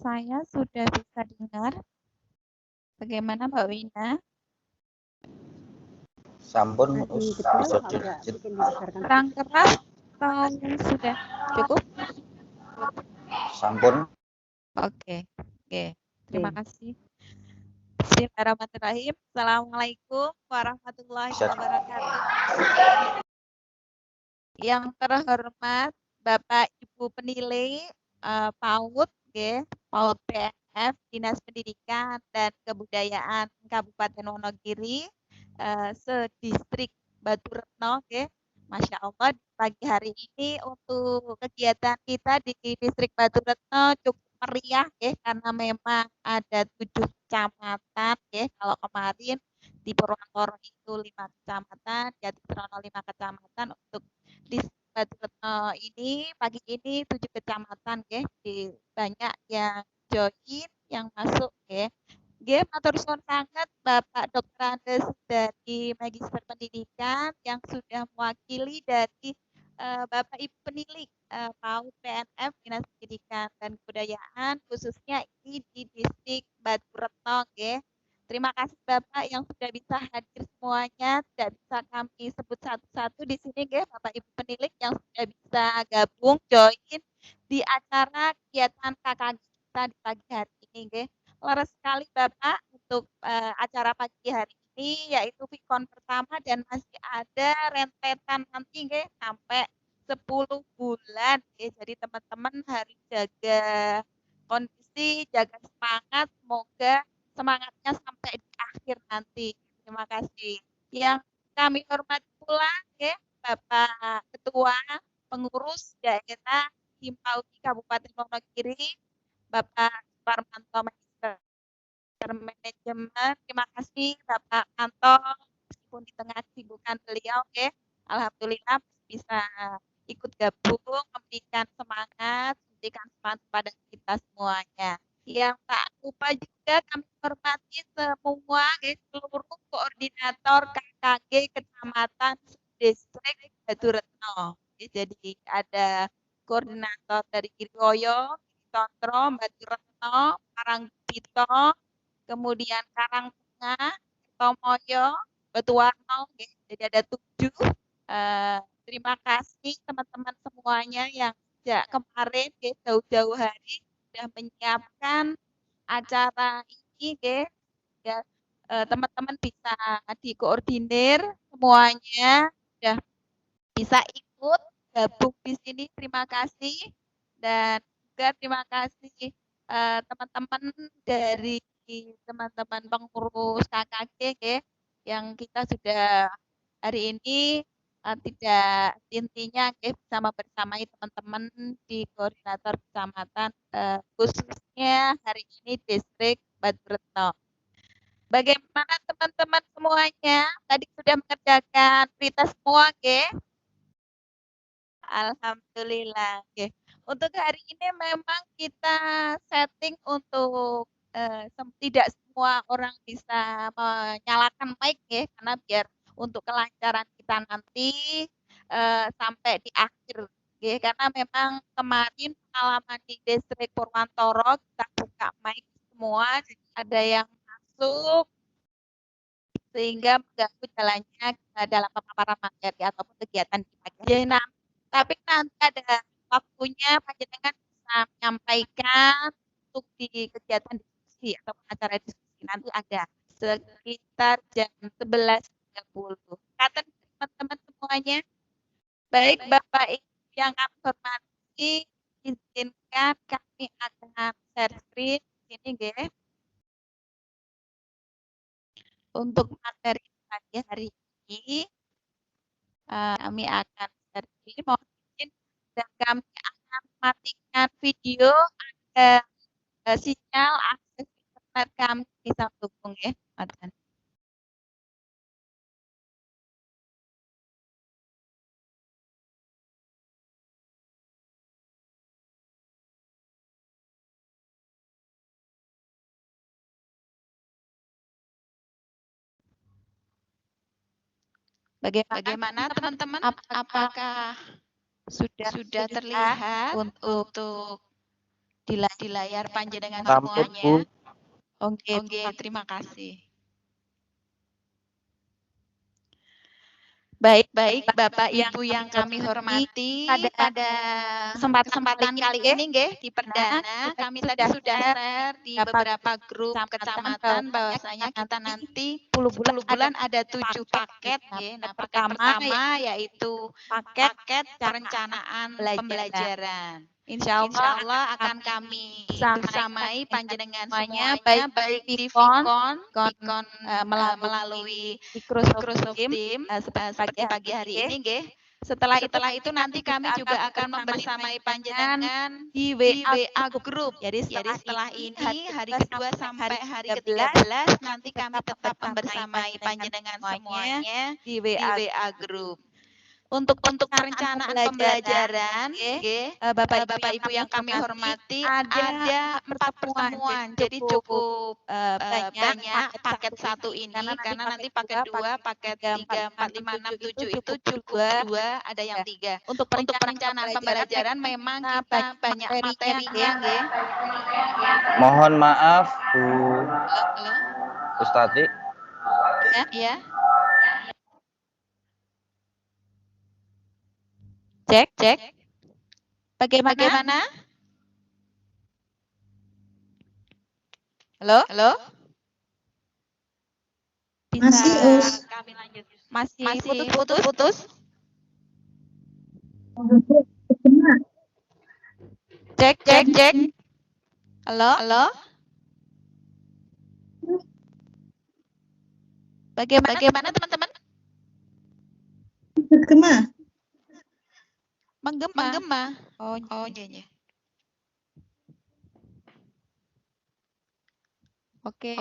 saya sudah bisa dengar. Bagaimana Mbak Wina? Sampun Kurang keras atau sudah cukup? sampun. Oke. Terima kasih. Bismillahirrahmanirrahim. Assalamualaikum warahmatullahi wabarakatuh. Yang terhormat Bapak Ibu penilai PAUD, PAUD PNF Dinas Pendidikan dan Kebudayaan Kabupaten Wonogiri, sedistrik Batu Retno, Masya Allah di pagi hari ini untuk kegiatan kita di distrik Batu Retno cukup meriah, karena memang ada 7 kecamatan, kalau kemarin di Purwontoro itu 5 kecamatan, Jatitrono 5 kecamatan, untuk di Batu Retno ini pagi ini 7 kecamatan, di banyak yang join, yang masuk, matur suwun sangat Bapak Dr. Andes dari Magister Pendidikan yang sudah mewakili dari Bapak Ibu penilik PAUD PNF Dinas Pendidikan dan Kebudayaan, khususnya ini di distrik Batu Retno, Terima kasih Bapak yang sudah bisa hadir semuanya, tidak bisa kami sebut satu-satu di sini, Bapak Ibu penilik yang sudah bisa gabung join di acara kegiatan KKG kita di pagi hari ini, Laras sekali Bapak untuk acara pagi hari ini, yaitu Vicon pertama dan masih ada rentetan nanti sampai 10 bulan. Jadi teman-teman harus jaga kondisi, jaga semangat, semoga semangatnya sampai di akhir nanti. Terima kasih. Yang kami hormati pula, Bapak Ketua Pengurus Daerah Himpauti Kabupaten Wonogiri, Bapak Parmanto Magister Manajemen. Terima kasih Bapak Anto, meskipun di tengah kesibukan beliau, alhamdulillah bisa ikut gabung, memberikan semangat pada kita semuanya. Yang tak lupa juga kami hormati semua, seluruh koordinator KKG Kecamatan Distrik Batu Retno. Jadi ada koordinator dari Girioyo, Totro, Batu Retno, Parangbito, kemudian Karangtengah, Tomoyo, Batuwarno, jadi ada 7. Terima kasih teman-teman semuanya yang sejak kemarin, jauh-jauh hari sudah menyiapkan acara ini, ya, teman-teman bisa dikoordinir semuanya, sudah bisa ikut gabung di sini. Terima kasih, dan juga terima kasih teman-teman dari teman-teman pengurus KKG, yang kita sudah hari ini tidak intinya bersama teman-teman di koordinator kecamatan, khususnya hari ini distrik Batu Retno. Bagaimana teman-teman semuanya? Tadi sudah mengerjakan berita semua, Alhamdulillah. Untuk hari ini memang kita setting untuk tidak semua orang bisa menyalakan mic, karena biar untuk kelancaran kita nanti sampai di akhir, karena memang kemarin pengalaman di distrik Purwontoro kita buka mic semua, jadi ada yang masuk sehingga mengganggu jalannya dalam pemaparan materi ataupun kegiatan di pagi hari. Nah, tapi nanti ada waktunya panjenengan bisa menyampaikan untuk di kegiatan diskusi atau acara diskusi, nanti ada sekitar jam 11.30. Kata teman-teman semuanya. Baik Bapak Ibu yang kami hormati, izinkan kami akan share screen ini, untuk materi pagi hari ini. Kami akan share screen, mohon izin, dan kami akan matikan video agar sinyal akses internet kami bisa mendukung, Madan. Bagaimana teman-teman? Apakah sudah terlihat untuk di layar panjenengan Sampun, Bu. semuanya. Oke, terima kasih. Baik, Bapak Ibu yang kami hormati, pada kesempatan kali ini di perdana kami tadi sudah share di beberapa grup kecamatan bahwasanya kita nanti 10 bulan ada 7 paket ya. Nah, paket pertama yaitu paket perencanaan pembelajaran. Insya Allah akan kami bersamai panjenengan semuanya baik di Vicon melalui Microsoft Teams seperti pagi hari ini nggih. Setelah itu nanti kami juga akan membersamai panjenengan di WA group. Jadi setelah ini hari kedua sampai hari ke-13 nanti kami tetap membersamai panjenengan semuanya di WA group. Untuk perencanaan pembelajaran, Bapak Ibu yang kami hormati, ada 4 pertemuan. Jadi cukup banyak paket 1 ini karena nanti paket 2, paket 3, 4, 5, 6, 7 itu cukup 2, ada yang 3. Untuk perencanaan pembelajaran memang kita banyak materinya, nggih. Mohon maaf, Bu Halo. Ustati. Ya. Cek. Bagaimana? Halo? Masih, Us. Kami lanjut. Masih putus-putus? Cek. Halo? Bagaimana teman-teman? Menggema. Oh, iya. Oke,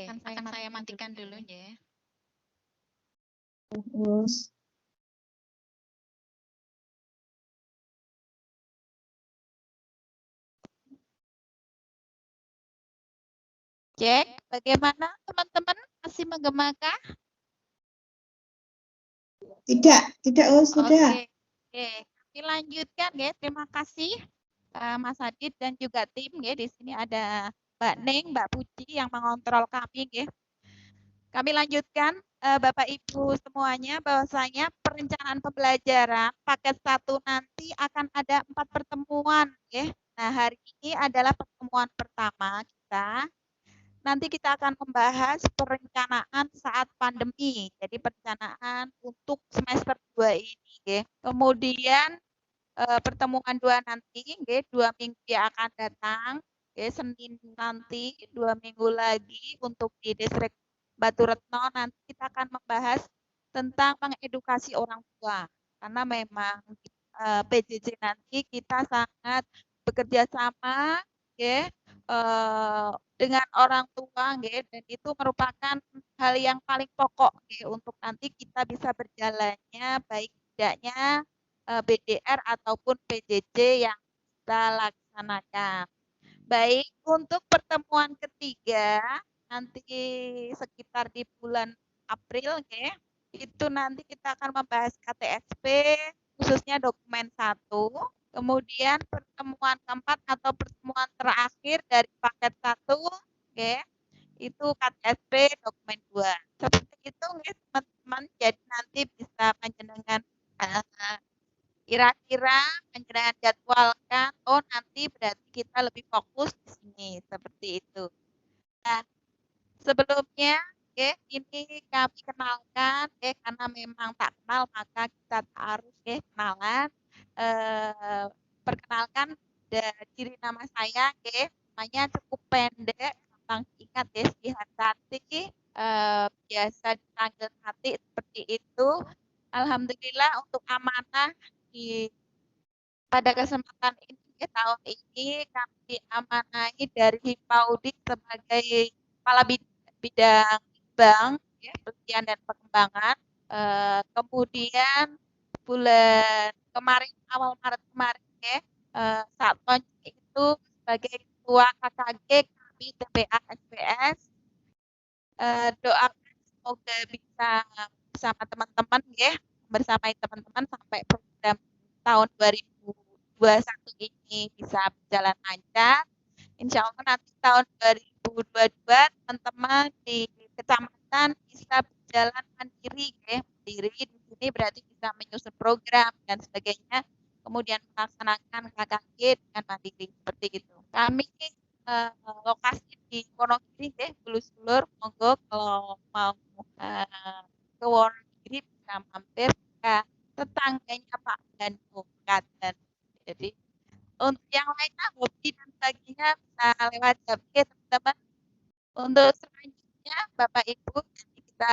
akan saya matikan dulu ya. Cek, bagaimana teman-teman? Masih menggemakah? Tidak, Us, sudah. Oke. Kami lanjutkan ya. Terima kasih Mas Adit dan juga tim ya. Di sini ada Mbak Neng, Mbak Puji yang mengontrol kami ya. Kami lanjutkan Bapak Ibu semuanya bahwasanya perencanaan pembelajaran paket 1 nanti akan ada 4 pertemuan ya. Nah, hari ini adalah pertemuan pertama kita. Nanti kita akan membahas perencanaan saat pandemi. Jadi perencanaan untuk semester 2 ini ya. Kemudian pertemuan 2 nanti ya, 2 minggu yang akan datang ya, Senin nanti 2 minggu lagi untuk di distrik Batu Retno nanti kita akan membahas tentang mengedukasi orang tua. Karena memang PJJ nanti kita sangat bekerja sama ya, dengan orang tua ya, dan itu merupakan hal yang paling pokok ya, untuk nanti kita bisa berjalannya baik tidaknya BDR ataupun PJJ yang kita laksanakan. Baik, untuk pertemuan ketiga nanti sekitar di bulan April ya, itu nanti kita akan membahas KTSP khususnya dokumen 1. Kemudian pertemuan keempat atau pertemuan terakhir dari paket 1 ya, itu KTSP dokumen 2. Seperti itu ya teman-teman. Jadi nanti bisa panjenengan kira-kira panjenengan jadwalkan, oh nanti berarti kita lebih fokus di sini, seperti itu. Nah, sebelumnya ini kami kenalkan karena memang tak kenal maka kita harus kenalan. Perkenalkan diri nama saya namanya cukup pendek, gampang diingat Sihantati, biasa dipanggil Hati seperti itu. Alhamdulillah untuk amanah pada kesempatan ini tahun ini kami diamanahi dari Hipaudi sebagai Kepala Bidang Bank Penelitian dan Pengembangan. Kemudian bulan kemarin, awal Maret kemarin saat launching itu sebagai Ketua KKG kami TPA SPS. Doakan semoga bisa bersama teman-teman bersama teman-teman sampai program tahun 2021 ini bisa berjalan lancar. Insya Allah nanti tahun 2022 teman-teman di kecamatan bisa berjalan mandiri, ya. Mandiri di sini berarti bisa menyusun program dan sebagainya, kemudian melaksanakan KKG dengan mandiri seperti itu. Kami lokasi di Wonogiri, ya, Bulusulur, monggo kalau mau ke Wonogiri bisa mampir ke tetangganya Pak Bandung Katen. Jadi untuk yang lainnya hobi dan sebagainya bisa lewat HP, teman-teman. Untuk selanjutnya Bapak Ibu nanti kita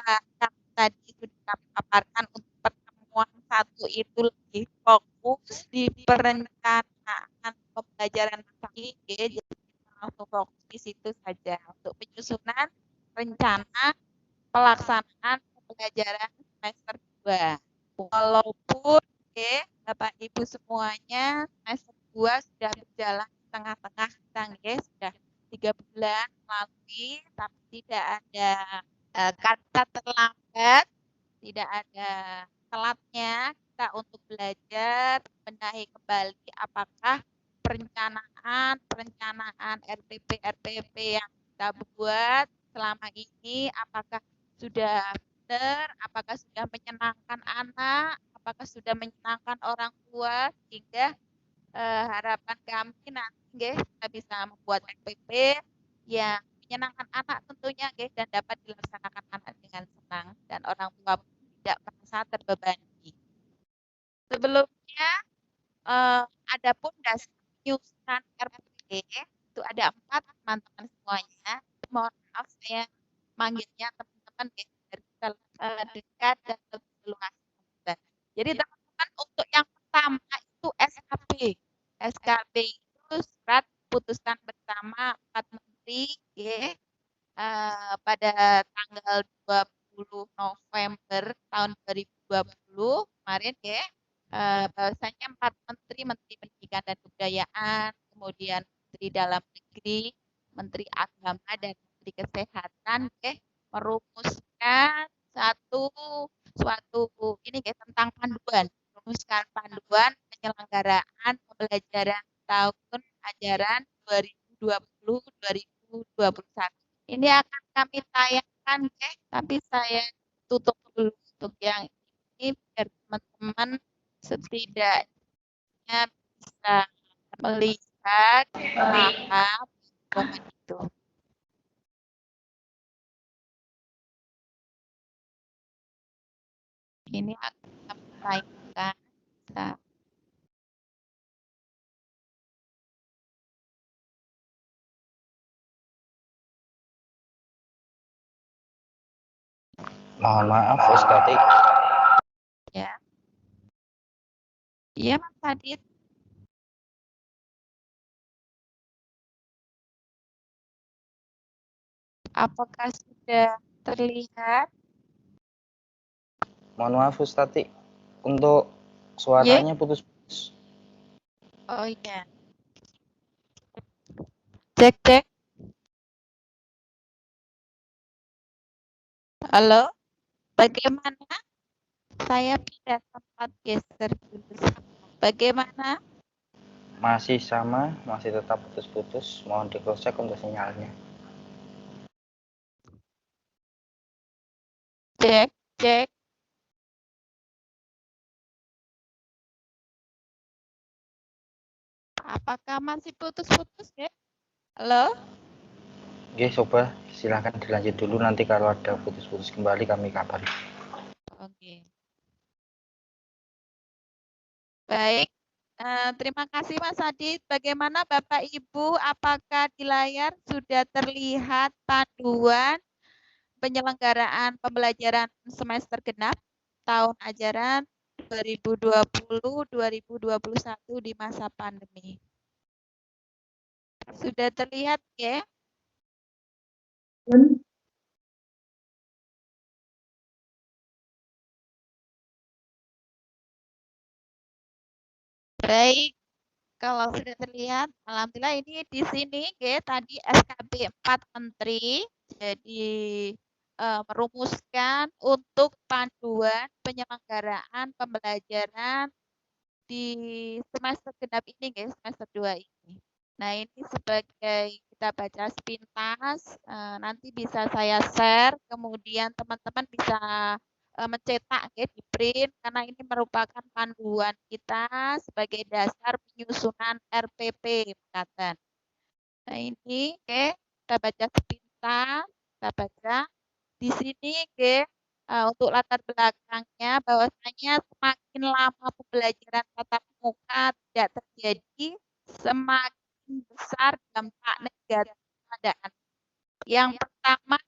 tadi sudah kami paparkan untuk pertemuan satu itu lebih fokus di perencanaan pembelajaran lagi, jadi langsung fokus di situ saja untuk penyusunan rencana pelaksanaan pembelajaran semester 2. Walaupun Bapak Ibu semuanya semester 2 sudah berjalan setengah-tengah, sudah 3 bulan melalui, tapi tidak ada kata terlambat, tidak ada telatnya kita untuk belajar, benahi kembali apakah perencanaan RPP yang kita buat selama ini apakah sudah benar, apakah sudah menyenangkan anak, apakah sudah menyenangkan orang tua, sehingga harapan kami nanti kita bisa membuat RPP yang menyenangkan anak tentunya dan dapat dilaksanakan anak dengan senang dan orang tua pun tidak merasa terbebani. Sebelumnya ada pun dasar penyusunan RPP itu ada 4 teman-teman semuanya. Mohon maaf saya manggilnya teman-teman dari dekat dan lebih luas. Jadi teman-teman untuk yang pertama itu SKB. SKB itu surat putusan bersama 4 menteri pada tanggal 20 November tahun 2020 kemarin bahwasanya 4 menteri pendidikan dan kebudayaan, kemudian menteri dalam negeri, menteri agama dan menteri kesehatan merumuskan suatu ini tentang panduan, merumuskan panduan penyelenggaraan pembelajaran tahun ajaran 2020-2021. Ini akan kami tayangkan tapi saya tutup dulu untuk yang ini biar teman-teman setidaknya bisa melihat, paham itu. Ini akan kami tayangkan. Mohon maaf, Ustati. Ya. Iya, Mas Adit. Apakah sudah terlihat? Mohon maaf, Ustati. Untuk suaranya putus-putus. Oh iya. Cek. Halo, bagaimana? Saya pindah tempat geser dulu. Bagaimana? Masih sama, masih tetap putus-putus. Mohon di-cross-check untuk sinyalnya. Cek. Apakah masih putus-putus ya? Halo? Oke, coba silahkan dilanjut dulu. Nanti kalau ada putus-putus kembali kami kabari. Oke. Baik. Terima kasih Mas Adit. Bagaimana Bapak Ibu? Apakah di layar sudah terlihat panduan penyelenggaraan pembelajaran semester genap tahun ajaran 2020-2021 di masa pandemi? Sudah terlihat ya? Baik, kalau sudah terlihat, alhamdulillah ini di sini tadi SKB 4 menteri, jadi merumuskan untuk panduan penyelenggaraan pembelajaran di semester genap ini semester 2 ini. Nah, ini sebagai kita baca sepintas, nanti bisa saya share, kemudian teman-teman bisa mencetak ya, di print, karena ini merupakan panduan kita sebagai dasar penyusunan RPP, mekaten. Nah, ini kita baca sepintas, kita baca. Di sini untuk latar belakangnya bahwasanya semakin lama pembelajaran tatap muka tidak terjadi, semakin besar dampak negatif pada anak. Yang pertama,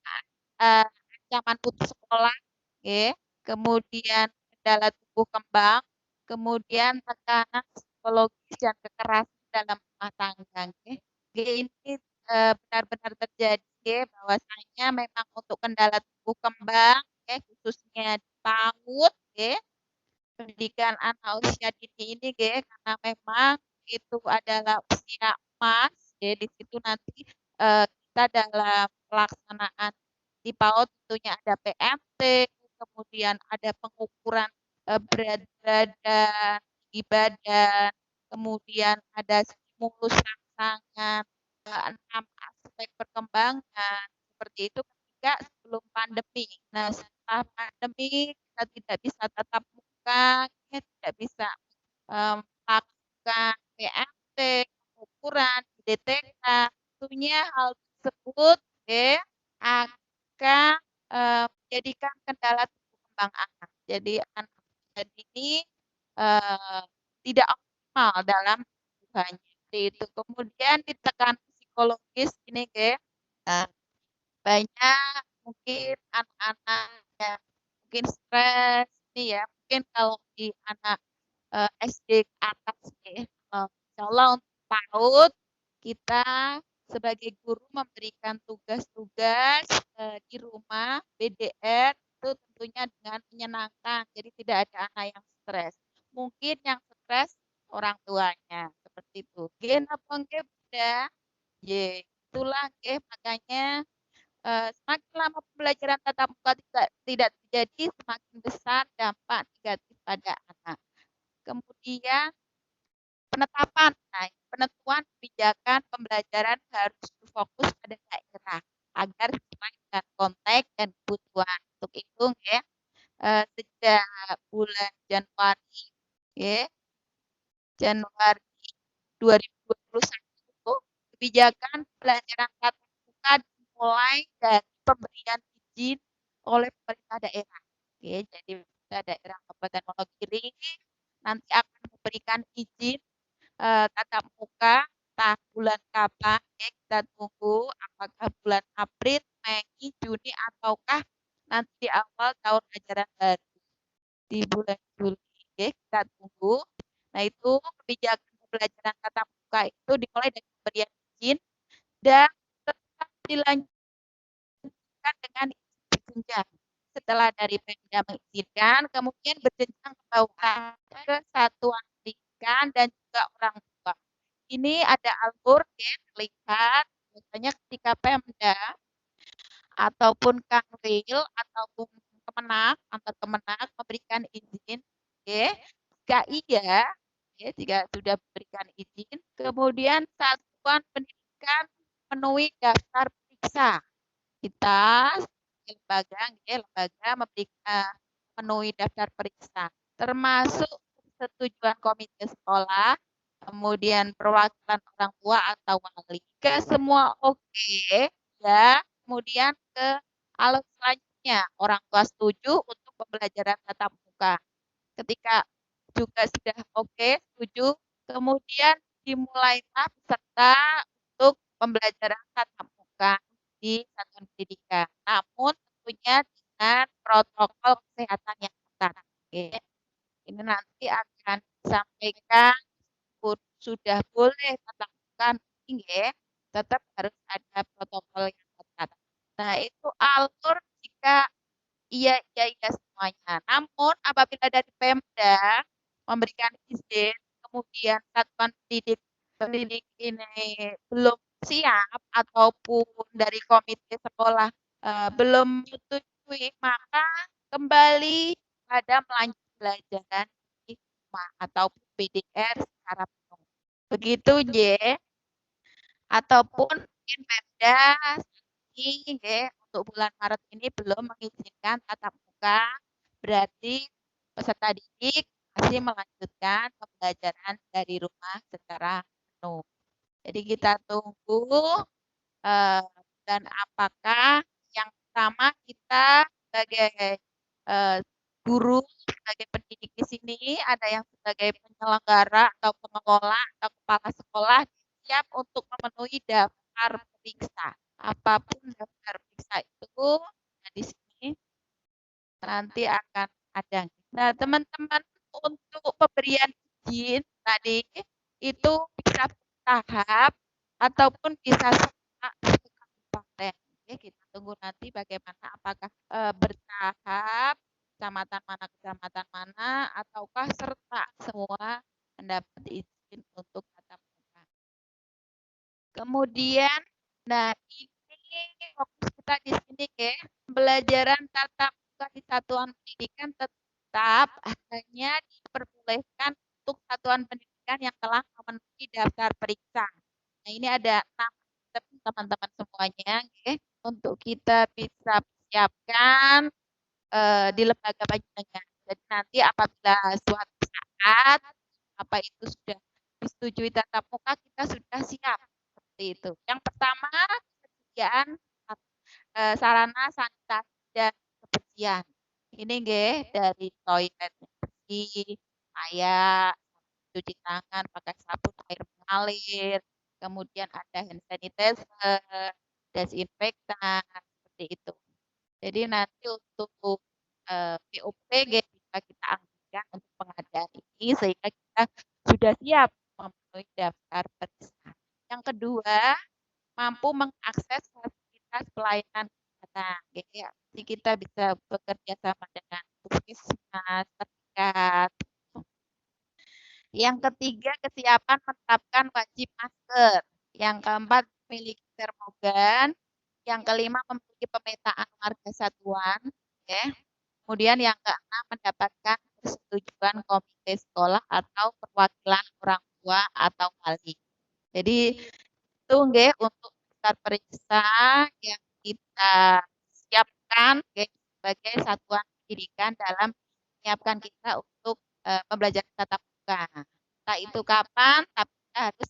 ancaman putus sekolah, kemudian kendala tumbuh kembang, kemudian tekanan psikologis dan kekerasan dalam rumah tangga. Ini benar-benar terjadi bahwasanya memang untuk kendala tumbuh kembang, khususnya di PAUD, pendidikan anak usia dini ini, karena memang itu adalah usia emas, di situ nanti kita dalam pelaksanaan di PAUD tentunya ada PMT, kemudian ada pengukuran berat badan, tinggi badan, kemudian ada stimulus rangsangan, 6 aspek perkembangan, seperti itu ketika sebelum pandemi. Nah, setelah pandemi kita tidak bisa tatap muka, kita tidak bisa melakukan PMT, pengukuran, DTK, tentunya hal tersebut akan menjadikan kendala tumbuh kembang anak. Jadi anak ini tidak optimal dalam tumbuhannya. Itu kemudian ditekan psikologis ini, banyak mungkin anak-anak yang mungkin stres ini ya, mungkin kalau di anak SD ke atas insyaallah untuk PAUD kita sebagai guru memberikan tugas-tugas di rumah BDR itu tentunya dengan menyenangkan, jadi tidak ada anak yang stres. Mungkin yang stres orang tuanya seperti itu. Napa nggih Bunda? Itulah makanya semakin lama pembelajaran tatap muka tidak terjadi, semakin besar dampak negatif pada anak. Kemudian penetapan, penentuan kebijakan pembelajaran harus berfokus pada daerah agar sesuai dengan konteks dan kebutuhan. Untuk itu, sejak bulan Januari, Januari 2021, kebijakan pembelajaran tatap muka dimulai dari pemberian izin oleh pemerintah daerah. Jadi pemerintah daerah Kabupaten Wonogiri nanti akan memberikan izin tatap muka entah bulan kapan, kita tunggu apakah bulan April, Mei, Juni, ataukah nanti di awal tahun ajaran baru di bulan Juli, kita tunggu. Nah, itu kebijakan pembelajaran tatap muka itu dimulai dari pemberian izin dan tetap dilanjutkan dengan berjenjang. Setelah dari Pemda mengizinkan, kemudian berjenjang ke bawah ke satuan pendidikan dan juga orang tua. Ini ada alur terlihat biasanya ketika Pemda ataupun Kanwil ataupun Kemenak, antar Kemenak memberikan izin, jika iya, jika sudah memberikan izin, kemudian satuan pendidikan memenuhi daftar periksa. Kita lembaga memenuhi daftar periksa, termasuk persetujuan komite sekolah, kemudian perwakilan orang tua atau wali. Jika semua oke, kemudian ke alur selanjutnya, orang tua setuju untuk pembelajaran tatap muka. Ketika juga sudah oke, setuju, kemudian dimulailah peserta untuk pembelajaran tatap muka di satuan pendidikan. Namun tentunya dengan protokol kesehatan yang ketat. Ini nanti akan disampaikan sudah boleh tatap muka, tetap harus ada protokol yang ketat. Nah, itu alur jika iya semuanya. Namun apabila dari Pemda memberikan izin, kemudian satuan pendidik ini belum siap ataupun dari komite sekolah belum menyetujui, maka kembali pada melanjutkan pelajaran di rumah ataupun PDR secara penuh. Begitu, ataupun mungkin Pemda ini nggih, untuk bulan Maret ini belum mengizinkan tatap muka, berarti peserta didik masih melanjutkan pembelajaran dari rumah secara penuh. Jadi kita tunggu dan apakah yang pertama kita sebagai guru, sebagai pendidik di sini, ada yang sebagai penyelenggara atau pengelola atau kepala sekolah siap untuk memenuhi daftar periksa. Apapun daftar periksa itu, nah di sini nanti akan ada. Nah, teman-teman, untuk pemberian izin tadi itu bisa bertahap ataupun bisa kabupaten. Oke, kita tunggu nanti bagaimana, apakah bertahap kecamatan mana ataukah serta semua mendapat izin untuk tatap muka. Kemudian, nah ini fokus kita di sini ya, pembelajaran tatap muka di satuan pendidikan tetap hanya diperbolehkan untuk satuan pendidikan yang telah memenuhi daftar periksa. Nah, ini ada 6 teman-teman semuanya ya, untuk kita bisa persiapkan di lembaga panjenengan. Jadi nanti apabila suatu saat apa itu sudah disetujui tatap muka, kita sudah siap seperti itu. Yang pertama, kesediaan sarana sanitasi dan kebersihan. Ini nggih dari toilet bersih, kayak cuci tangan pakai sabun air mengalir, kemudian ada hand sanitizer, desinfektan, seperti itu. Jadi nanti untuk POP bisa kita ambilkan untuk pengadaan ini sehingga kita sudah siap memenuhi daftar periksa. Yang kedua, mampu mengakses fasilitas pelayanan kesehatan. Jadi kita bisa bekerja sama dengan puskesmas terdekat. Yang ketiga, kesiapan menerapkan wajib masker. Yang keempat, memiliki termogan. Yang kelima, memiliki pemetaan warga satuan. Ya. Kemudian yang keenam, mendapatkan persetujuan komite sekolah atau perwakilan orang tua atau wali. Jadi itu nggih untuk daftar periksa yang kita siapkan sebagai satuan pendidikan dalam menyiapkan kita untuk pembelajaran tatap muka. Entah itu kapan, tapi kita harus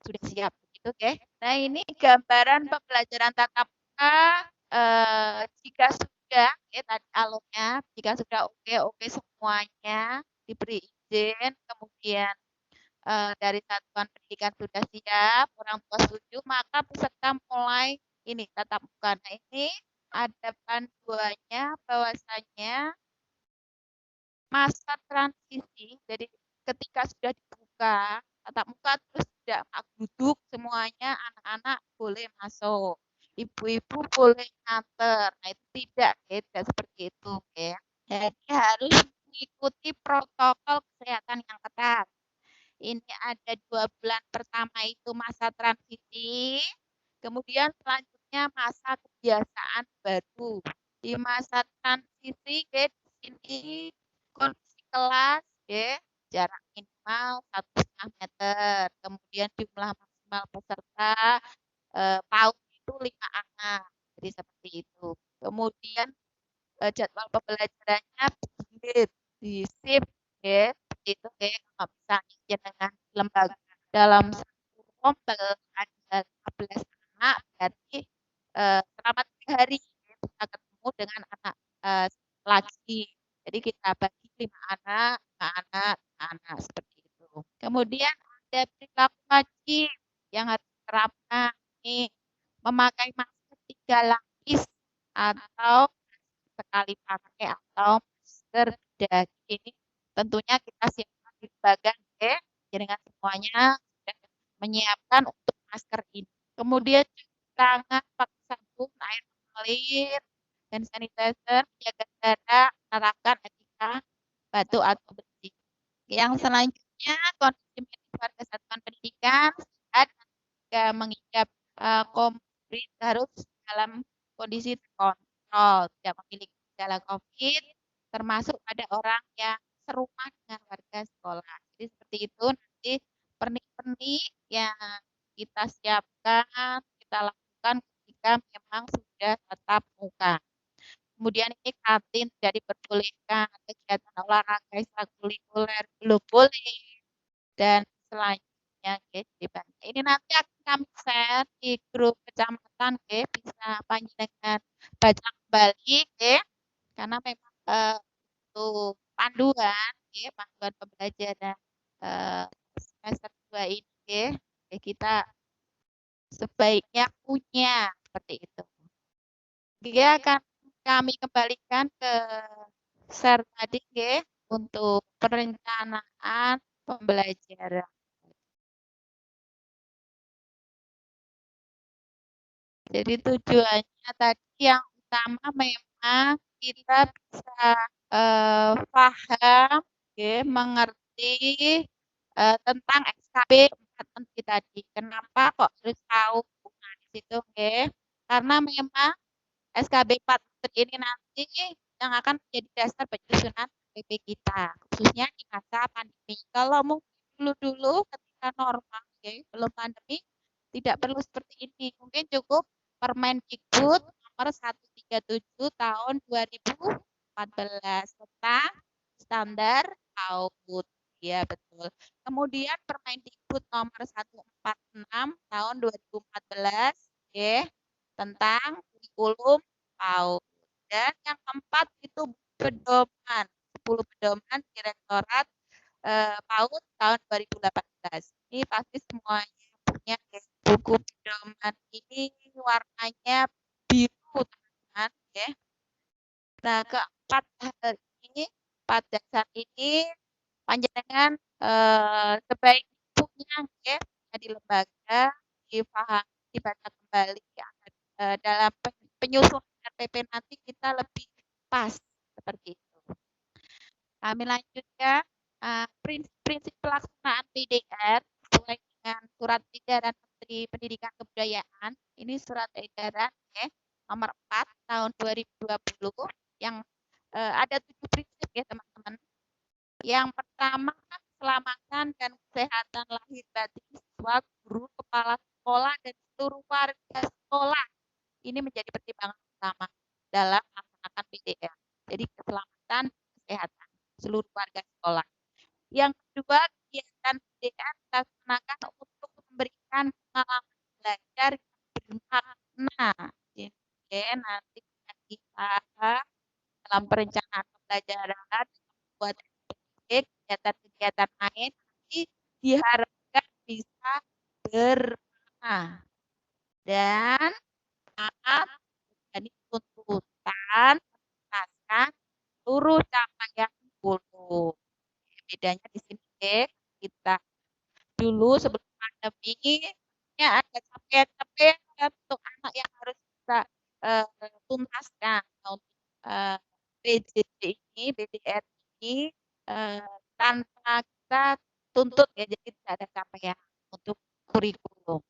sudah siap begitu nggih. Nah, ini gambaran pembelajaran tatap muka jika sudah tadi alurnya, jika sudah oke semuanya diberi izin, kemudian dari satuan pendidikan sudah siap, orang tua setuju, maka peserta mulai ini tatap muka. Nah, ini ada panduannya bahwasanya masa transisi, jadi ketika sudah dibuka tatap muka terus tidak duduk semuanya, anak-anak boleh masuk, ibu-ibu boleh nganter. Nah, itu tidak seperti itu ya. Jadi harus mengikuti protokol kesehatan yang ketat. Ini ada 2 bulan pertama itu masa transisi, kemudian selanjutnya masa kebiasaan baru. Di masa transisi di sini kondisi kelas jarak minimal 1,5 meter, kemudian jumlah maksimal peserta PAUD itu 5 anak, jadi seperti itu. Kemudian jadwal pembelajarannya di shift itu kalau misalnya dengan lembaga dalam satu rombel ada 15 anak, berarti selama 3 hari bisa ketemu dengan anak lagi. Jadi kita bagi 5 anak, 5 anak, 5 anak seperti itu. Kemudian ada perilaku wajib yang harus diterapkan, ini memakai masker 3 lapis atau sekali pakai atau masker ini tentunya kita siapkan di bagian dengan semuanya sudah menyiapkan untuk masker ini. Kemudian cuci tangan pakai sabun air mengalir dan sanitizer, jaga jarak, menerapkan etika batu atau bersih. Yang selanjutnya kondisi medis warga satuan pendidikan sehat dan juga mengidap COVID harus dalam kondisi terkontrol, tidak memiliki gejala COVID, termasuk pada orang yang serumah dengan warga sekolah. Jadi seperti itu nanti pernik-pernik yang kita siapkan, kita lakukan ketika memang sudah tatap muka. Kemudian ini kantin tidak diperbolehkan, kegiatan olahraga ekstrakurikuler belum boleh, dan selanjutnya jadi banyak. Ini nanti akan kami share di grup kecamatan, bisa panjenengan baca kembali, karena memang untuk panduan, panduan pembelajaran semester 2 ini, kita sebaiknya punya seperti itu. Dia akan kami kembalikan ke share tadi, untuk perencanaan pembelajaran. Jadi tujuannya tadi yang utama memang kita bisa paham, mengerti tentang SKB 4 Menteri tadi. Kenapa kok harus tahu? Nah, di situ, karena memang SKB 4 Menteri ini nanti yang akan menjadi dasar penyusunan PP kita, khususnya di masa pandemi. Kalau mungkin dulu-dulu ketika normal, belum pandemi, tidak perlu seperti ini. Mungkin cukup Permendikbud nomor 137 tahun 2014 tentang standar PAUD. Ya, betul. Kemudian Permendikbud nomor 146 tahun 2014, tentang kurikulum PAUD. Dan yang keempat itu pedoman, 10 pedoman Direktorat PAUD tahun 2018. Ini pasti semuanya punya buku pedoman ini warnanya biru, teman-teman, Nah, keempat hal ini, 4 dasar ini panjenengan sebaiknya punya, di lembaga, dipahami, dibaca kembali, dalam penyusunan RPP nanti kita lebih pas seperti itu. Kami lanjutkan prinsip-prinsip pelaksanaan PDR sesuai dengan surat edaran Menteri Pendidikan Kebudayaan. Ini surat edaran nomor 4 tahun 2020 yang ada 7 prinsip, teman-teman. Yang pertama, keselamatan dan kesehatan lahir batin siswa, guru, kepala sekolah, dan seluruh warga sekolah. Ini menjadi pertimbangan utama dalam melaksanakan PDR. Jadi keselamatan dan kesehatan seluruh warga sekolah. Yang kedua, kegiatan PDR dilaksanakan untuk memberikan pengalaman belajar yang bermakna. Jadi nanti kita dalam perencanaan pembelajaran buat kegiatan-kegiatan lain nanti diharapkan bisa bermakna dan taat menjadi tuntutan menuntaskan seluruh capaian guru. Bedanya di sini, kita dulu sebelum pandemi ya ada capaian-capaian untuk anak yang harus kita tuntaskan untuk BDR ini tanpa kita tuntut, jadi tidak ada capaian untuk kurikulum.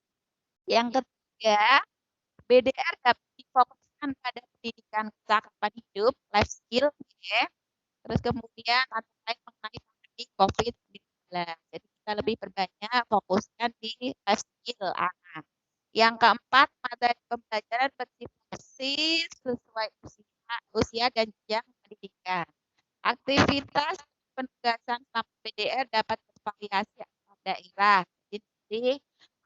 Yang ketiga, BDR dapat difokuskan pada pendidikan kecakapan hidup, life skill, terus kemudian antara lain mengenai pandemi COVID-19. Jadi kita lebih berbanyak fokuskan di life skill anak. Yang keempat, materi pembelajaran bersifat sesuai usia dan jenjang pendidikan. Aktivitas penugasan selama PDR dapat bervariasi antar daerah. Jadi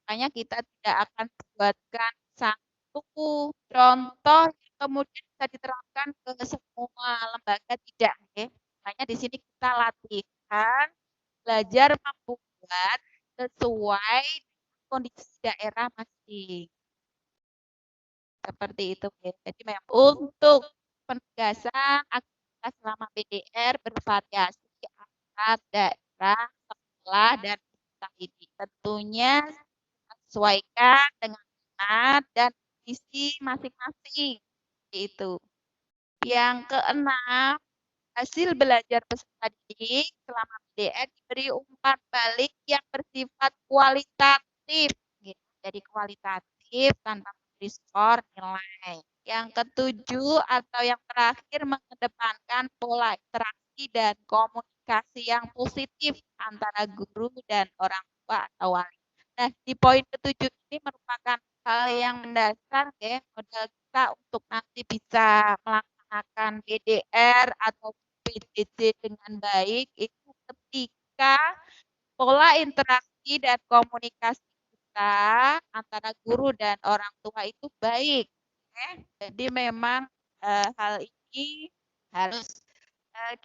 makanya kita tidak akan buatkan satu contoh yang kemudian bisa diterapkan ke semua lembaga, tidak. Makanya di sini kita latihan belajar membuat sesuai kondisi daerah masing. Seperti itu. Jadi memang untuk penugasan aktivitas selama PDR bervariasi antar daerah, sekolah, dan ini. Tentunya sesuaikan dengan minat dan visi masing-masing. Itu. Yang keenam, hasil belajar peserta didik selama PDR diberi umpan balik yang bersifat kualitatif. Jadi kualitatif tanpa memberi skor nilai. Yang ketujuh atau yang terakhir, mengedepankan pola interaksi dan komunikasi yang positif antara guru dan orang tua atau wali. Nah, di poin ke-7 ini merupakan hal yang mendasar ya, modal kita untuk nanti bisa melaksanakan BDR atau PJJ dengan baik itu ketika pola interaksi dan komunikasi kita antara guru dan orang tua itu baik. Ya. Jadi memang hal ini harus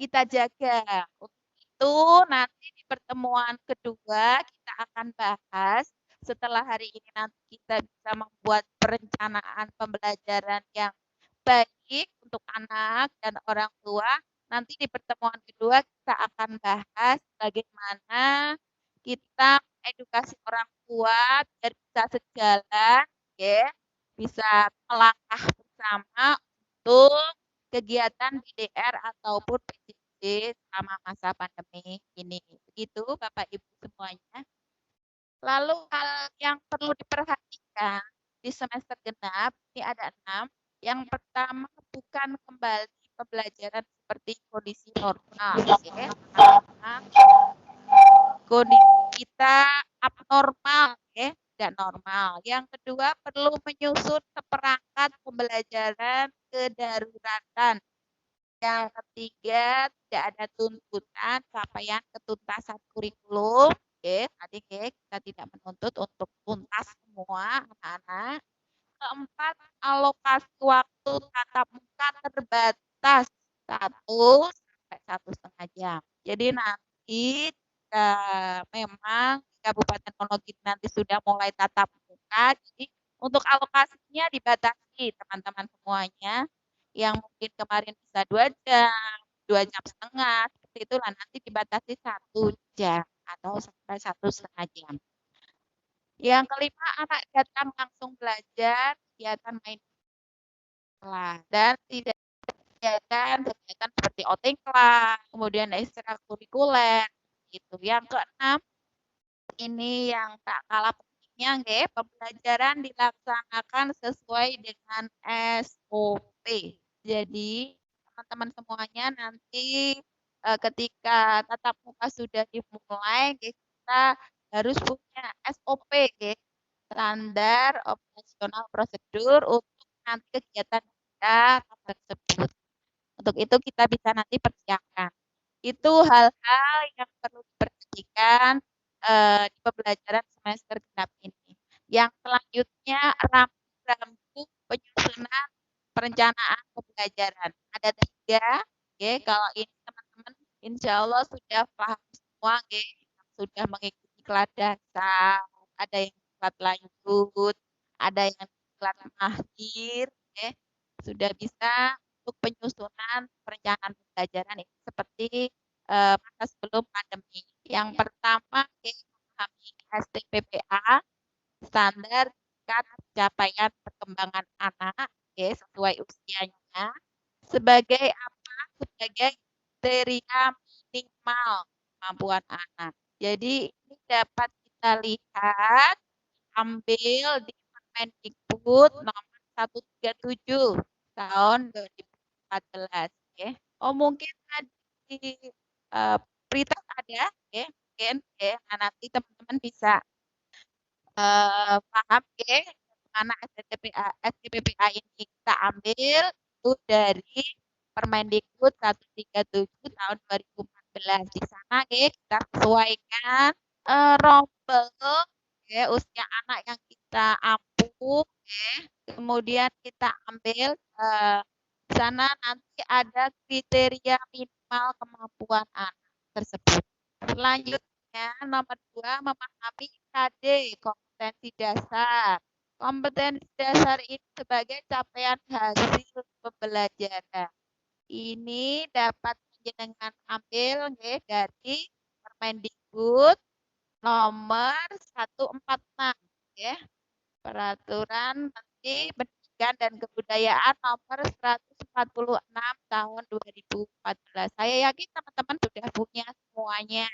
kita jaga. Untuk itu nanti di pertemuan kedua kita akan bahas setelah hari ini nanti kita bisa membuat perencanaan pembelajaran yang baik untuk anak dan orang tua. Nanti di pertemuan kedua kita akan bahas bagaimana kita edukasi orang tua biar bisa sejalan, ya, bisa melangkah bersama untuk kegiatan BDR ataupun PJJ selama masa pandemi ini. Begitu Bapak Ibu semuanya. Lalu hal yang perlu diperhatikan di semester genap ini ada 6. Yang pertama bukan kembali pembelajaran seperti kondisi normal, ya. Kondisi kita abnormal, ya, tidak normal. Yang kedua perlu menyusun seperangkat pembelajaran kedaruratan. Yang ketiga tidak ada tuntutan capaian ketuntasan kurikulum. Oke, tadi kita tidak menuntut untuk tuntas semua anak-anak. Keempat, alokasi waktu tatap muka terbatas 1 sampai 1,5 jam. Jadi nanti memang Kabupaten Wonogiri nanti sudah mulai tatap muka, jadi untuk alokasinya dibatasi teman-teman semuanya. Yang mungkin kemarin bisa 2 jam, 2,5 jam, seperti itulah nanti dibatasi 1 jam atau sampai 1,5 jam. Yang kelima, anak datang langsung belajar, kegiatan main kelas dan tidak kegiatan seperti outing kelas, kemudian ekstrakurikuler gitu. Yang keenam, ini yang tak kalah pentingnya, nggih, pembelajaran dilaksanakan sesuai dengan SOP. Jadi teman-teman semuanya nanti ketika tatap muka sudah dimulai, kita harus punya SOP, standar operasional prosedur untuk nanti kegiatan kita tersebut. Untuk itu kita bisa nanti persiapkan. Itu hal-hal yang perlu diperhatikan di pembelajaran semester genap ini. Yang selanjutnya rambu-rambu penyusunan perencanaan pembelajaran. Ada 3, kalau ini teman-teman insya Allah sudah paham semua, sudah mengikuti kelas dasar, ada yang kelas lanjut, ada yang kelas akhir, sudah bisa untuk penyusunan perencanaan pembelajaran ini seperti masa sebelum pandemi. Yang pertama, memahami STPPA, standar tingkat capaian perkembangan anak, sesuai usianya. Sebagai apa? Sebagai kriteria minimal kemampuan anak. Jadi ini dapat kita lihat, ambil di Permendikbud nomor 137 tahun 2014. Oh mungkin tadi Pritas ada, mungkin, nah, nanti teman-teman bisa paham, mana STPPA ini kita ambil itu dari Permendikbud 137 tahun 2014. Di sana kita sesuaikan rombel usia anak yang kita ampuh, kemudian kita ambil di sana nanti ada kriteria minimal kemampuan anak tersebut. Selanjutnya nomor 2, memahami KD, kompetensi dasar. Kompetensi dasar ini sebagai capaian hasil pembelajaran. Ini dapat jenengan ambil dari Permendikbud nomor 146, Peraturan Menteri Pendidikan dan Kebudayaan nomor 146 tahun 2014. Saya yakin teman-teman sudah punya semuanya,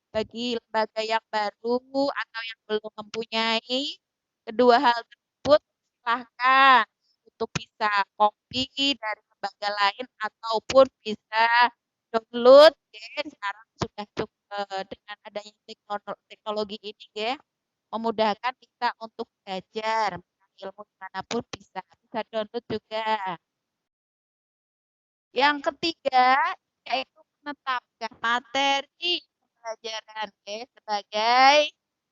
Bagi lembaga yang baru atau yang belum mempunyai kedua hal tersebut, silahkan untuk bisa copy dari lembaga lain ataupun bisa download, sekarang sudah cukup dengan adanya teknologi ini, memudahkan kita untuk belajar ilmu dimanapun bisa download juga. Yang ketiga yaitu menetapkan materi pembelajaran sebagai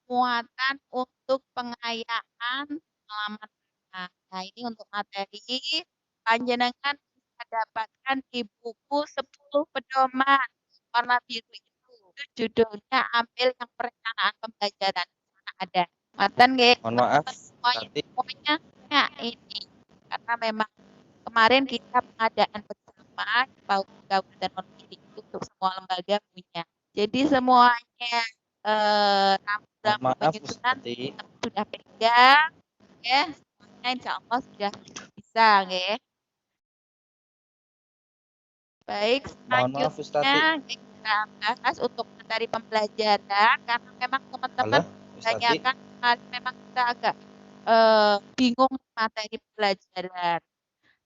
muatan untuk pengayaan pengalaman. Nah, ini untuk materi panjenengan bisa dapatkan di buku 10 pedoman warna biru itu. Judulnya ambil yang perencanaan pembelajaran. Ada. Ngoten nggih. Mohon maaf, Semuanya ya, ini karena memang kemarin kita pengadaan bersama Kabupaten Wonogiri untuk semua lembaga punya. Jadi semuanya mohon maaf penyusunan Ustati. sudah pegang ya, semuanya insya Allah sudah bisa ya. Baik, Mohon maaf Ustati. selanjutnya kita bahas untuk materi pembelajaran karena memang teman-teman kebanyakan memang kita agak bingung materi pembelajaran.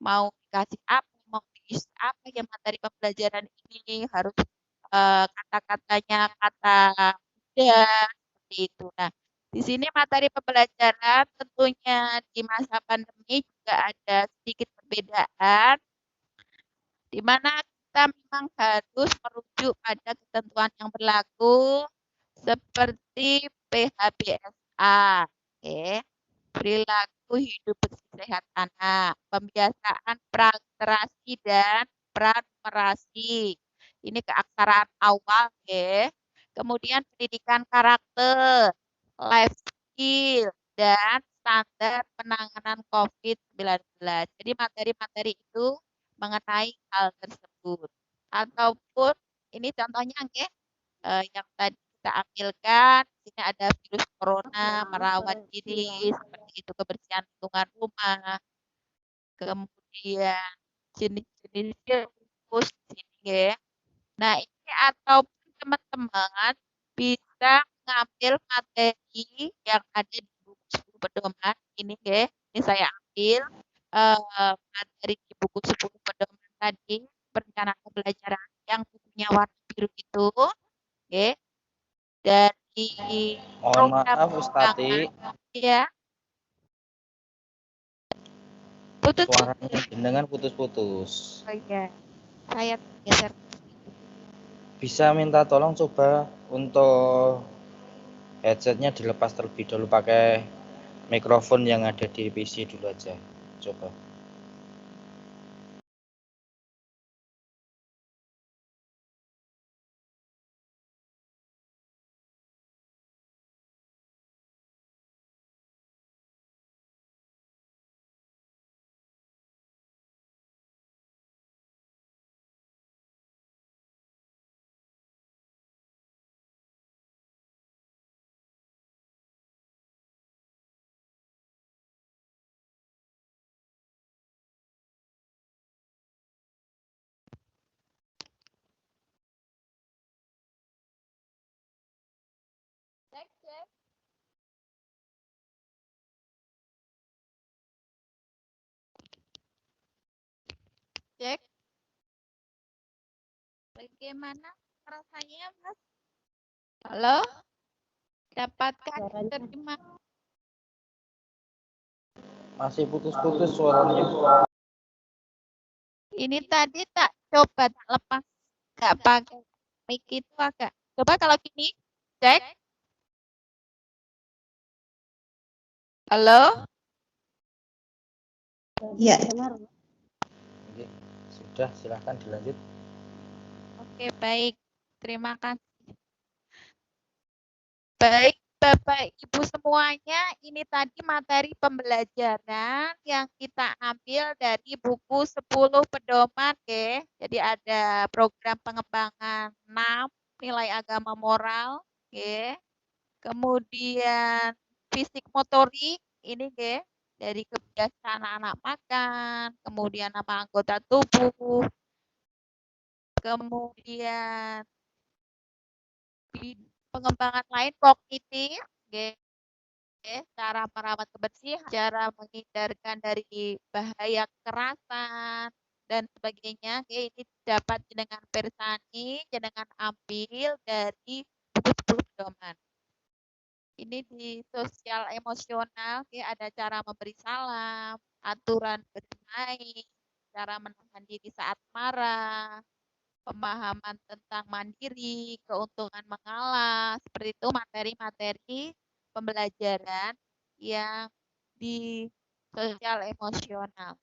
Mau dikasih apa, mau diisi apa ya materi pembelajaran ini, harus kata-katanya kata mudah seperti itu. Nah, di sini materi pembelajaran tentunya di masa pandemi juga ada sedikit perbedaan di mana kita memang harus merujuk pada ketentuan yang berlaku seperti PHBSA, perilaku hidup bersih sehat anak, pembiasaan praliterasi dan pranumerasi. Ini keaksaraan awal, kemudian pendidikan karakter, life skill, dan standar penanganan COVID-19. Jadi materi-materi itu mengenai hal tersebut. Ataupun ini contohnya yang tadi kita ambilkan, di sini ada virus corona, merawat diri, seperti itu kebersihan lingkungan rumah, kemudian jenis-jenis virus di sini ya. Nah ini ataupun teman-teman bisa mengambil materi yang ada di buku 10 pedoman ini ya. Ini saya ambil materi di buku 10 pedoman tadi, perencanaan pembelajaran yang bukunya warna biru itu, dari mohon maaf Ustati. Ya. Putus. Suaranya jenengan putus-putus. Oh iya, saya geser. Bisa minta tolong coba untuk headsetnya dilepas terlebih dahulu, pakai mikrofon yang ada di PC dulu aja. Coba. Cek. Bagaimana rasanya, Mas? Halo? Dapatkah diterima? Masih putus-putus suaranya. Ini tadi tak coba tak lepas, nggak pakai mic itu agak. Coba kalau gini, cek. Halo? Ya. Sudah, silahkan dilanjut. Oke, baik. Terima kasih. Baik, Bapak Ibu semuanya, ini tadi materi pembelajaran yang kita ambil dari buku 10 pedoman, Jadi ada program pengembangan 6, nilai agama moral, Kemudian fisik motorik, ini dari kebiasaan anak makan, kemudian nama anggota tubuh, kemudian pengembangan lain kognitif, cara merawat kebersihan, cara menghindarkan dari bahaya kekerasan dan sebagainya. Ini dapat dengan persani, dengan ambil dari buku 10 pedoman. Ini di sosial emosional, ya, ada cara memberi salam, aturan bermain, cara menahan diri saat marah, pemahaman tentang mandiri, keuntungan mengalah, seperti itu materi-materi pembelajaran yang di sosial emosional.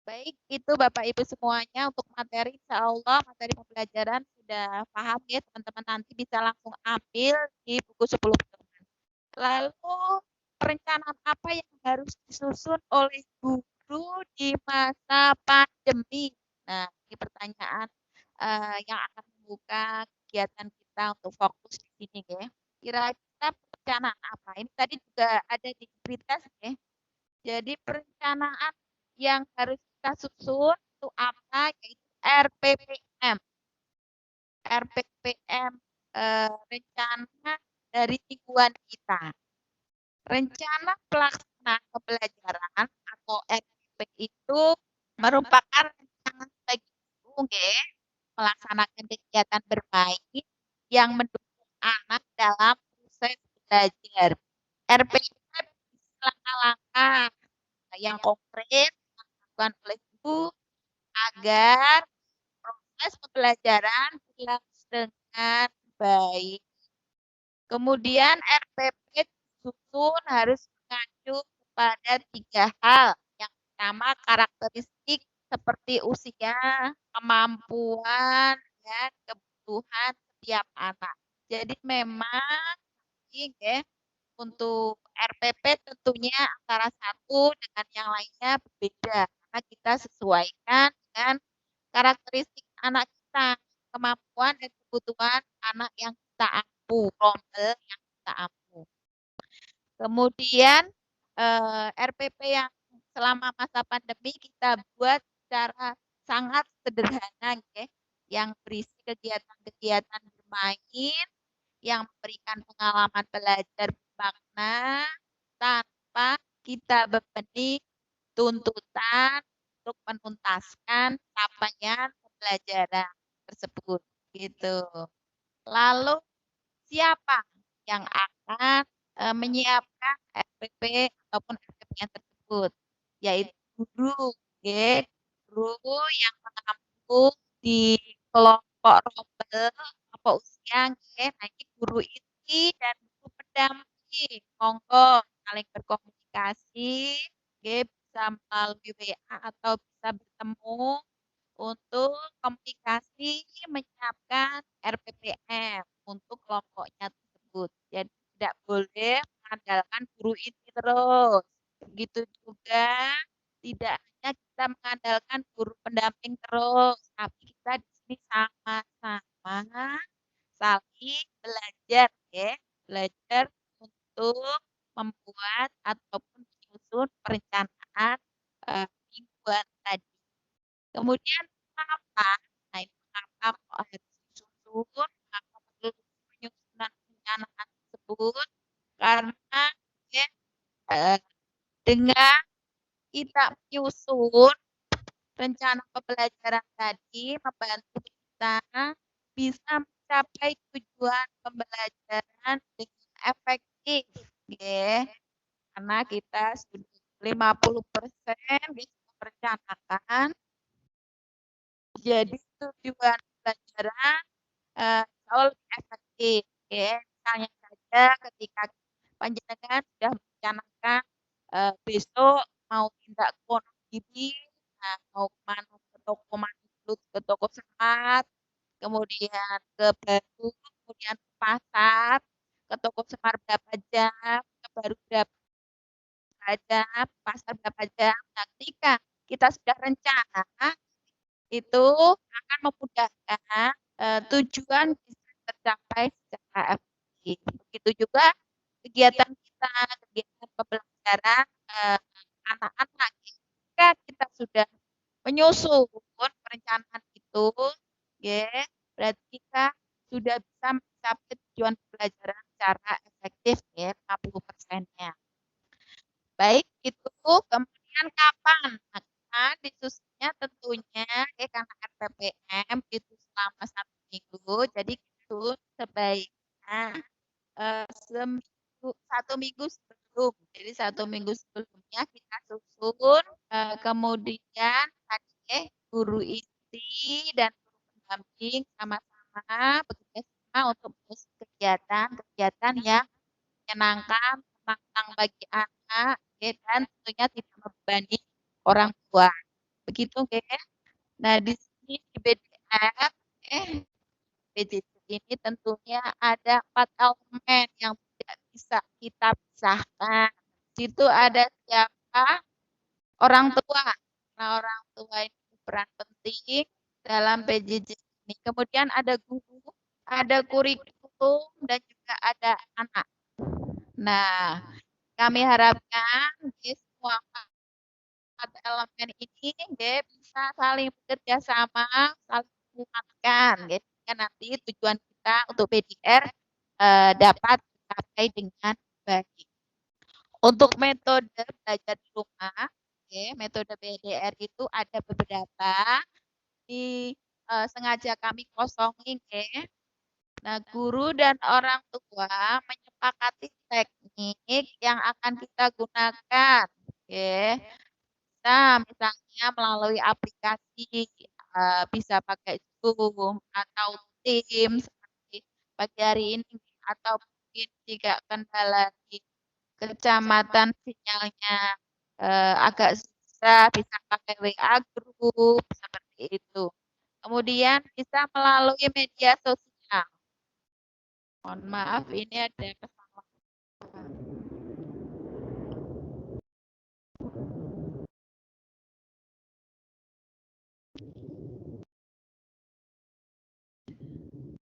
Baik, itu Bapak Ibu semuanya untuk materi, insya Allah materi pembelajaran sudah paham ya teman-teman, nanti bisa langsung ambil di buku 10 pedoman. Lalu perencanaan apa yang harus disusun oleh guru di masa pandemi? Nah, ini pertanyaan yang akan membuka kegiatan kita untuk fokus di sini ya. Kira-kira perencanaan apa? Ini tadi juga ada di pretest ya. Jadi perencanaan yang harus kita susun itu apa? Yaitu RPPM. RPPM rencana dari mingguan kita. Rencana pelaksanaan pembelajaran atau RPP itu merupakan rencana bagi guru melaksanakan kegiatan bermain yang mendukung anak dalam proses belajar. RPP langkah-langkah yang konkret dilakukan oleh guru agar proses pembelajaran berlangsung dengan baik. Kemudian RPP disusun harus mengacu kepada 3 hal. Yang pertama karakteristik seperti usia, kemampuan, dan kebutuhan setiap anak. Jadi memang ya, untuk RPP tentunya antara satu dengan yang lainnya berbeda karena kita sesuaikan dengan karakteristik anak kita, kemampuan dan kebutuhan anak yang kita ampu, rombel yang kita ampu. Kemudian RPP yang selama masa pandemi kita buat secara sangat sederhana ya, yang berisi kegiatan-kegiatan bermain, yang memberikan pengalaman belajar bermakna tanpa kita bebani tuntutan untuk menuntaskan capaian pembelajaran tersebut gitu. Lalu siapa yang akan menyiapkan RPP ataupun RPPN tersebut? Yaitu guru, ya. Guru yang mengampu di kelompok rombel kelompok usia, ya. Nah, ini guru inti dan guru pendamping. Monggo saling berkomunikasi, ya, bisa melalui WA atau bisa bertemu untuk komunikasi menyiapkan RPPM untuk kelompoknya tersebut. Jadi tidak boleh mengandalkan guru ini terus. Begitu juga tidak hanya kita mengandalkan guru pendamping terus, tapi kita di sini sama-sama saling belajar ya, belajar untuk membuat ataupun menyusun perencanaan mingguan tadi. Kemudian mengapa? Nah, itu mengapa kok harus disusun? Mengapa perlu penyusunan perencanaan tersebut? Karena ya, dengan kita menyusun rencana pembelajaran tadi membantu kita bisa mencapai tujuan pembelajaran dengan efektif, ya. Karena kita sudah 50% bisa merencanakan. Jadi tujuan pembelajaran jauh lebih efektif, ya. Misalnya saja ketika panjenengan sudah merencanakan besok mau minta ke Wonogiri, nah, mau kemana, ke toko mana dulu, ke toko Semar, kemudian ke Baru, kemudian ke pasar, ke toko Semar berapa jam, ke Baru berapa jam, pasar berapa jam. Nah, ketika kita sudah rencana, itu akan memudahkan tujuan bisa tercapai secara efektif. Begitu juga kegiatan kita, kegiatan pembelajaran anak-anak. Jika kita sudah menyusun perencanaan itu, ya, berarti kita sudah bisa mencapai tujuan pembelajaran secara efektif ya, 50%-nya. Baik, itu kemudian kapan? Nah, disusunnya tentunya ya karena RPPM itu selama 1 minggu, jadi itu sebaiknya satu minggu sebelum. Jadi 1 minggu sebelumnya kita susun, kemudian tadi guru inti dan guru pendamping sama-sama bekerja sama untuk mengisi kegiatan yang menyenangkan, menantang bagi anak, dan tentunya tidak membebani orang tua. Begitu, Nah, di sini di BDF, PJJ ini tentunya ada 4 elemen yang tidak bisa kita pisahkan. Di situ ada siapa? Orang tua. Nah, orang tua ini berperan penting dalam PJJ ini. Kemudian ada guru, ada kurikulum, dan juga ada anak. Nah, kami harapkan semua 4 elemen ini bisa saling bekerja sama, saling menguatkan. Sehingga nanti tujuan kita untuk PDR dapat tercapai dengan baik. Untuk metode belajar di rumah, metode PDR itu ada beberapa. Sengaja kami kosongin, Nah, guru dan orang tua menyepakati teknik yang akan kita gunakan. Bisa misalnya melalui aplikasi, bisa pakai Zoom atau Teams seperti pagi hari ini, atau mungkin jika kendala di kecamatan sinyalnya agak susah, bisa pakai WA group seperti itu. Kemudian bisa melalui media sosial. Mohon maaf, ini ada kesalahan.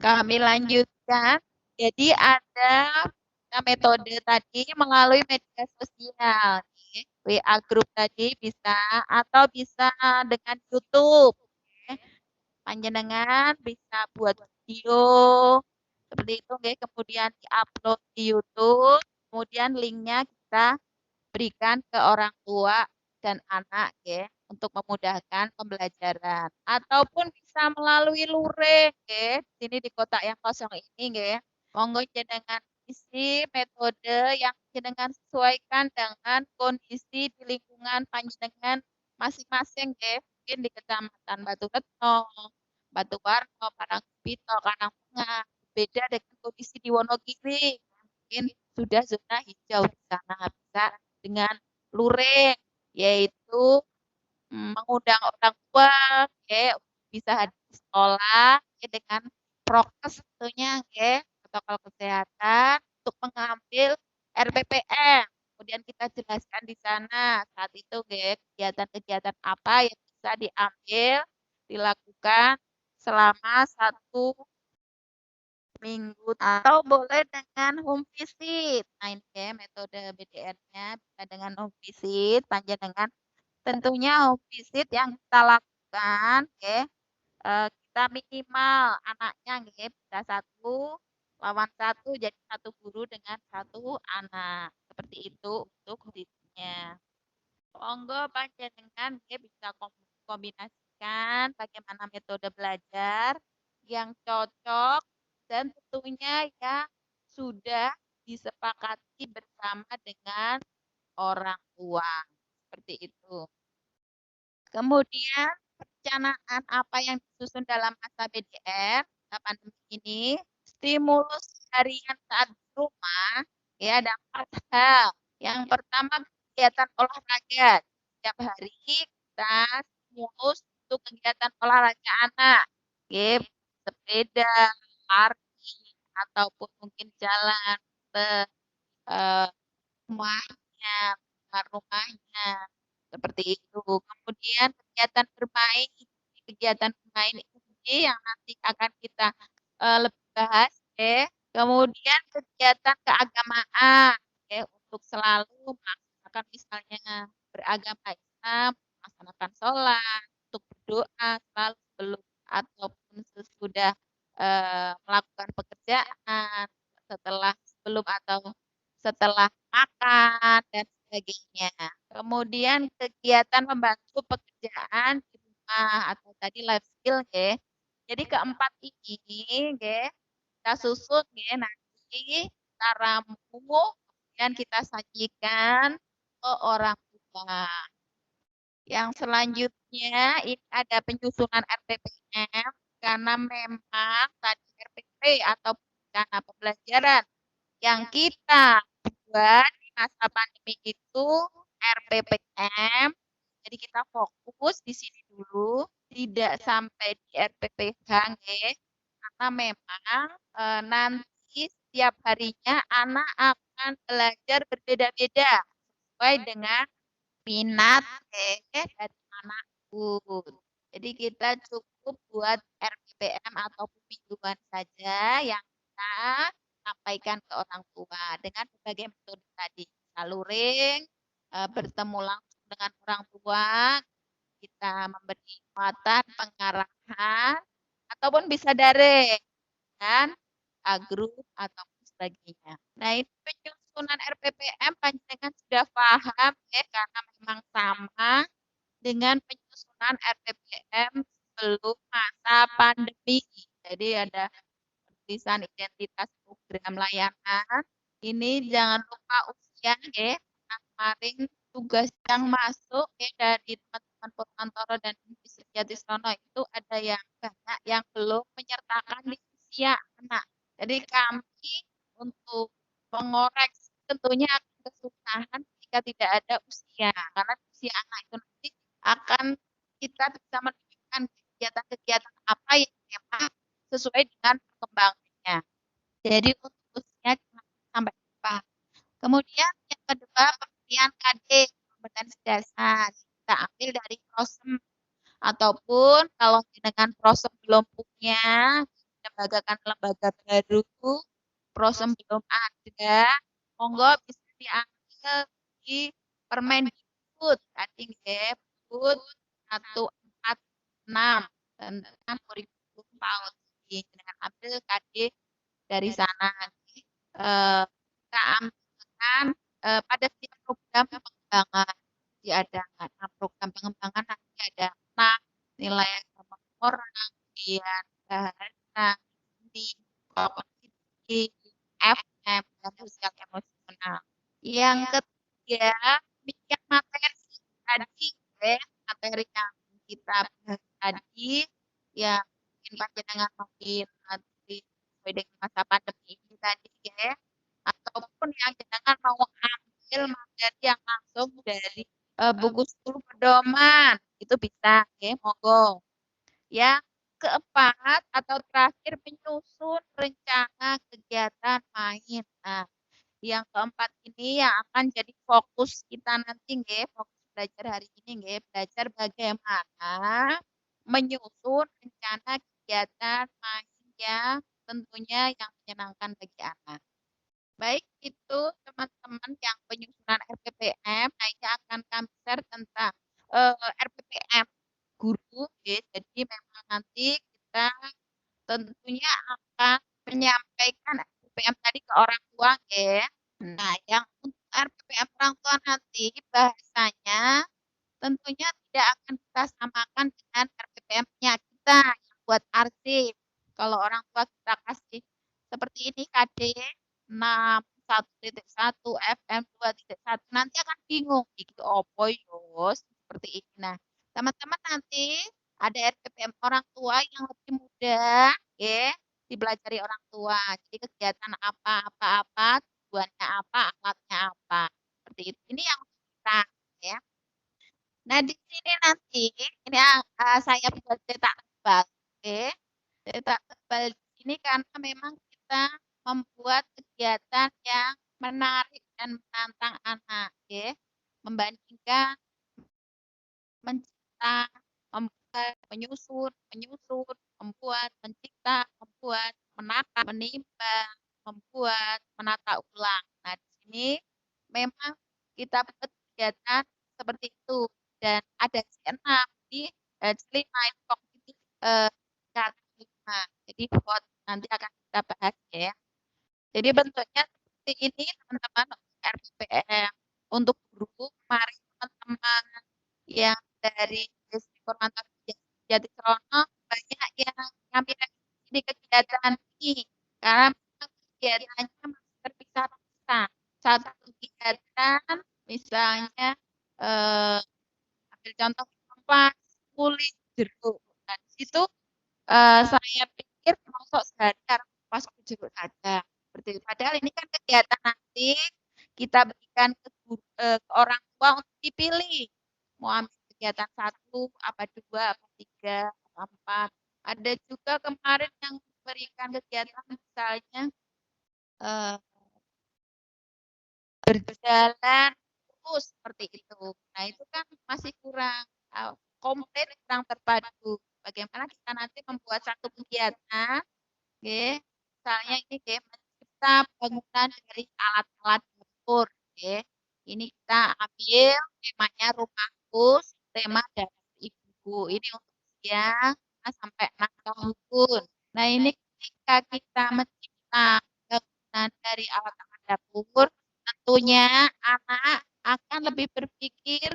Kami lanjutkan. Jadi ada metode tadi melalui media sosial. WA group tadi bisa, atau bisa dengan YouTube. Panjenengan bisa buat video seperti itu, kemudian diupload di YouTube, kemudian linknya kita berikan ke orang tua dan anak, untuk memudahkan pembelajaran. Ataupun bisa melalui luring, di sini di kotak yang kosong ini, monggo jenengan isi metode yang jenengan sesuaikan dengan kondisi di lingkungan panjenengan masing-masing, mungkin di Kecamatan Batu Retno, Batu Warno, Parangpito, Karangtengah, beda dengan kondisi di Wonogiri, mungkin sudah zona hijau di sana, bisa dengan luring, yaitu mengundang orang tua, bisa hadir di sekolah, dengan prokes tentunya, protokol kesehatan untuk mengambil RPPM. Kemudian kita jelaskan di sana saat itu, kegiatan-kegiatan apa yang bisa diambil, dilakukan selama 1 minggu, atau boleh dengan home visit. Nah, ini metode BDR-nya bisa dengan home visit, panjenengan tentunya home visit yang kita lakukan, kita minimal anaknya bisa 1 lawan 1, jadi 1 guru dengan 1 anak. Seperti itu untuk visitnya. Monggo panjenengan bisa kombinasikan bagaimana metode belajar yang cocok dan tentunya yang sudah disepakati bersama dengan orang tua. Seperti itu. Kemudian perencanaan apa yang disusun dalam masa BDR pandemi ini, stimulus harian saat di rumah, ada 4 hal. Yang pertama, kegiatan olahraga. Setiap hari kita stimulus untuk kegiatan olahraga anak, sepeda, lari, ataupun mungkin jalan ke rumahnya, rumahnya, seperti itu. Kemudian kegiatan bermain ini yang nanti akan kita lebih bahas, Kemudian kegiatan keagamaan, untuk selalu melaksanakan misalnya beragama Islam, melaksanakan sholat, untuk berdoa selalu sebelum ataupun sesudah melakukan pekerjaan, sebelum atau setelah makan, dan sebagainya. Kemudian kegiatan membantu pekerjaan di rumah atau tadi life skill, Jadi keempat ini, kita susun, nanti ramu, kemudian kita sajikan ke orang tua. Yang selanjutnya ini ada penyusunan RPPM karena memang tadi RPP atau rencana pembelajaran yang kita buat di masa pandemi itu RPPM. Jadi kita fokus di sini dulu, tidak sampai di RPPH, karena memang nanti setiap harinya anak akan belajar berbeda-beda sesuai dengan minat dari anakku. Jadi kita cukup buat RPPM atau pemingguan saja yang kita sampaikan ke orang tua dengan berbagai metode tadi. Luring, bertemu langsung dengan orang tua, kita memberi muatan, pengarahan, ataupun bisa daring dan grup atau sebagainya. Nah, itu penyusunan RPPM panjenengan sudah paham ya, karena memang sama dengan penyusunan RPPM sebelum masa pandemi. Jadi ada tulisan identitas program layanan. Ini jangan lupa usia ya. Kemarin tugas yang masuk ya dari teman-teman Purwantoro dan Industri Jatisrono itu ada yang banyak yang belum menyertakan di usia anak. Jadi kami untuk mengoreksi tentunya akan kesusahan jika tidak ada usia, karena usia anak itu nanti akan kita bisa menunjukkan kegiatan-kegiatan apa yang memang sesuai dengan perkembangannya. Jadi untuk usia sampai lupa. Kemudian yang kedua pemilihan KD kompetensi dasar kita ambil dari prosem, ataupun kalau dengan prosem belum punya, lembaga baru, prosem belum ada, monggo bisa diambil di Permendikbud tadi nggih, Bud 146 tentang kurikulum PAUD. Dengan ambil KD dari sana. Kita ambilkan pada setiap program pengembangan ada program pengembangan nanti ada nilai agama orang, kemudian bahasa, di kognitif, FM, dan sosial emosional. Yang ketiga, bikin materi tadi, materi yang kita bahas tadi, yang mungkin panjenengan mungkin nanti sesuai dengan masa pandemi ini tadi ya, ataupun yang jenengan mau ambil materi yang langsung dari buku 10 pedoman itu bisa ya, monggo. Yang keempat atau terakhir menyusun rencana kegiatan main. Nah, yang keempat ini yang akan jadi fokus kita nanti nggih, fokus belajar hari ini nggih, belajar bagaimana menyusun rencana kegiatan main yang tentunya yang menyenangkan bagi anak. Baik, itu teman-teman yang penyusunan RPPM. Nah, ini akan kami share tentang RPPM guru. Ya. Jadi memang nanti kita tentunya akan menyampaikan RPPM tadi ke orang tua. Ya. Nah, yang untuk RPPM orang tua nanti bahasanya tentunya tidak akan kita samakan dengan RPPM-nya kita yang buat arsip. Kalau orang tua kita kasih seperti ini KD 6.1.1 FM 2.1 nanti akan bingung iki opo yo seperti ini. Nah, teman-teman nanti ada RPPM orang tua yang lebih mudah ya dipelajari orang tua. Jadi kegiatan apa, tujuannya apa, alatnya apa. Seperti itu. Ini yang kita ya. Nah, di sini nanti ini saya buat cetak tebal. Oke. Cetak tebal di sini karena memang kita membuat kegiatan yang menarik dan menantang anak, ya. Membandingkan mencipta, membuat, menyusun, membuat, mencipta, membuat, menata, menimba, membuat, menata ulang. Nah, di sini memang kita buat kegiatan seperti itu dan ada C6 di C5 itu kognitif cara 5. Jadi buat nanti akan kita bahas ya. Jadi bentuknya seperti ini teman-teman RPPM untuk guru. Mari teman-teman yang dari Distrik Purwantoro Jatisrono banyak yang ngambil di kegiatan ini karena kegiatannya masih terpisah kita. Satu kegiatan, misalnya ambil contoh kompas, kulit jeruk. Nah, di situ saya pikir masuk sehari karena kompas kulit jeruk saja. Seperti itu. Padahal ini kan kegiatan nanti kita berikan ke orang tua untuk dipilih. Mau ambil kegiatan 1, apa 2, apa 3, apa 4. Ada juga kemarin yang memberikan kegiatan misalnya berjalan terus seperti itu. Nah, itu kan masih kurang komplit, kurang terpadu. Bagaimana kita nanti membuat satu kegiatan, okay? Misalnya ini mencipta bangunan dari alat-alat dapur. Okay? Ini kita ambil temanya rumahku, tema dari ibuku. Ini untuk usia sampai 6 tahun. Nah, ini ketika kita mencipta bangunan dari alat-alat dapur, tentunya anak akan lebih berpikir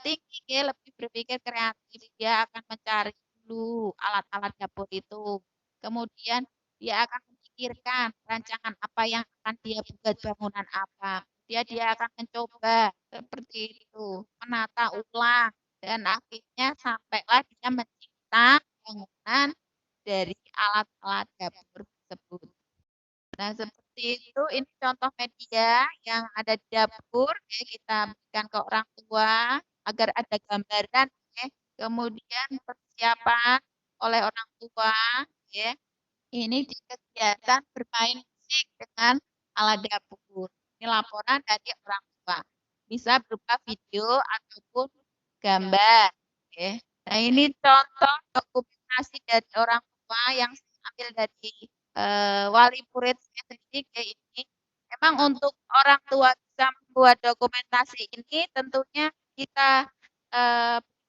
tinggi, lebih berpikir kreatif. Dia akan mencari dulu alat-alat dapur itu. Kemudian dia akan memikirkan rancangan apa yang akan dia buat, bangunan apa. Dia akan mencoba seperti itu, menata ulang, dan akhirnya sampailah dia mencipta bangunan dari alat-alat dapur tersebut. Nah, seperti itu, ini contoh media yang ada di dapur, kita berikan ke orang tua agar ada gambaran, kemudian persiapan oleh orang tua, ini di kegiatan bermain musik dengan alat dapur. Ini laporan dari orang tua. Bisa berupa video ataupun gambar. Nah, ini contoh dokumentasi dari orang tua yang ambil dari wali murid sendiri ini. Memang untuk orang tua bisa membuat dokumentasi ini tentunya kita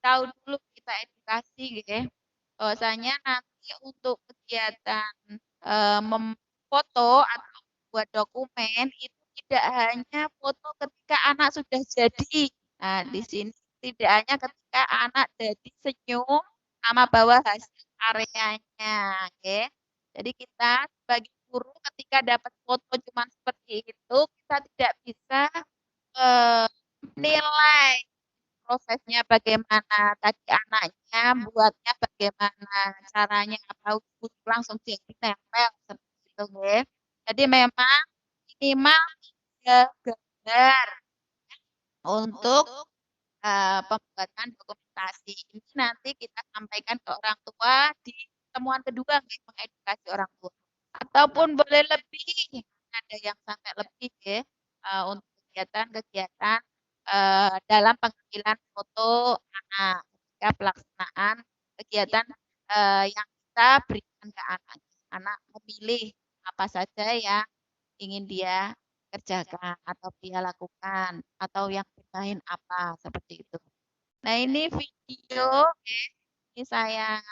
tahu dulu, kita edukasi bahwasanya nanti untuk kegiatan memfoto atau buat dokumen itu tidak hanya foto ketika anak sudah jadi. Nah, di sini tidak hanya ketika anak jadi senyum sama bawa hasil karyanya, Jadi kita sebagai guru ketika dapat foto cuma seperti itu, kita tidak bisa menilai prosesnya bagaimana, tadi anaknya buatnya bagaimana, caranya apa, langsung jadi nempel seperti itu, Jadi memang minimal 3 gambar untuk pembuatan dokumentasi. Ini nanti kita sampaikan ke orang tua di pertemuan kedua, mengedukasi orang tua. Ataupun boleh lebih, ada yang sampai lebih untuk kegiatan-kegiatan dalam pengambilan foto anak ketika pelaksanaan kegiatan yang kita berikan ke anak. Anak memilih apa saja yang ingin dia kerjakan atau dia lakukan atau yang bermain apa seperti itu. Nah, ini video ini saya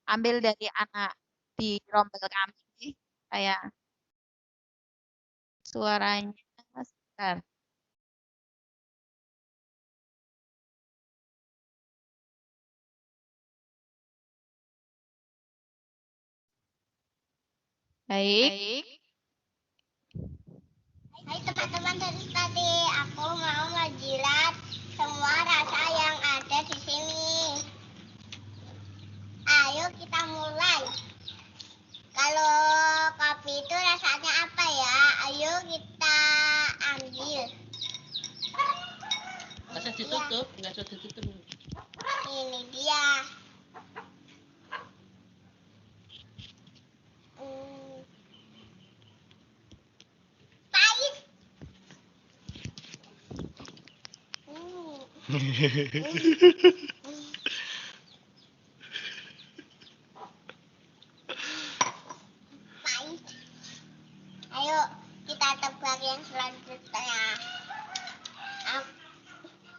ambil dari anak di rombel kami. Saya suaranya sebentar. Baik. Hai teman-teman, dari tadi aku mau ngejilat semua rasa yang ada di sini. Ayo kita mulai. Kalau kopi itu rasanya apa ya? Ayo kita ambil. Masa ditutup? Nggak usah ditutup. Ini dia. Pahit. Pahit. Ayo kita tebak yang selanjutnya.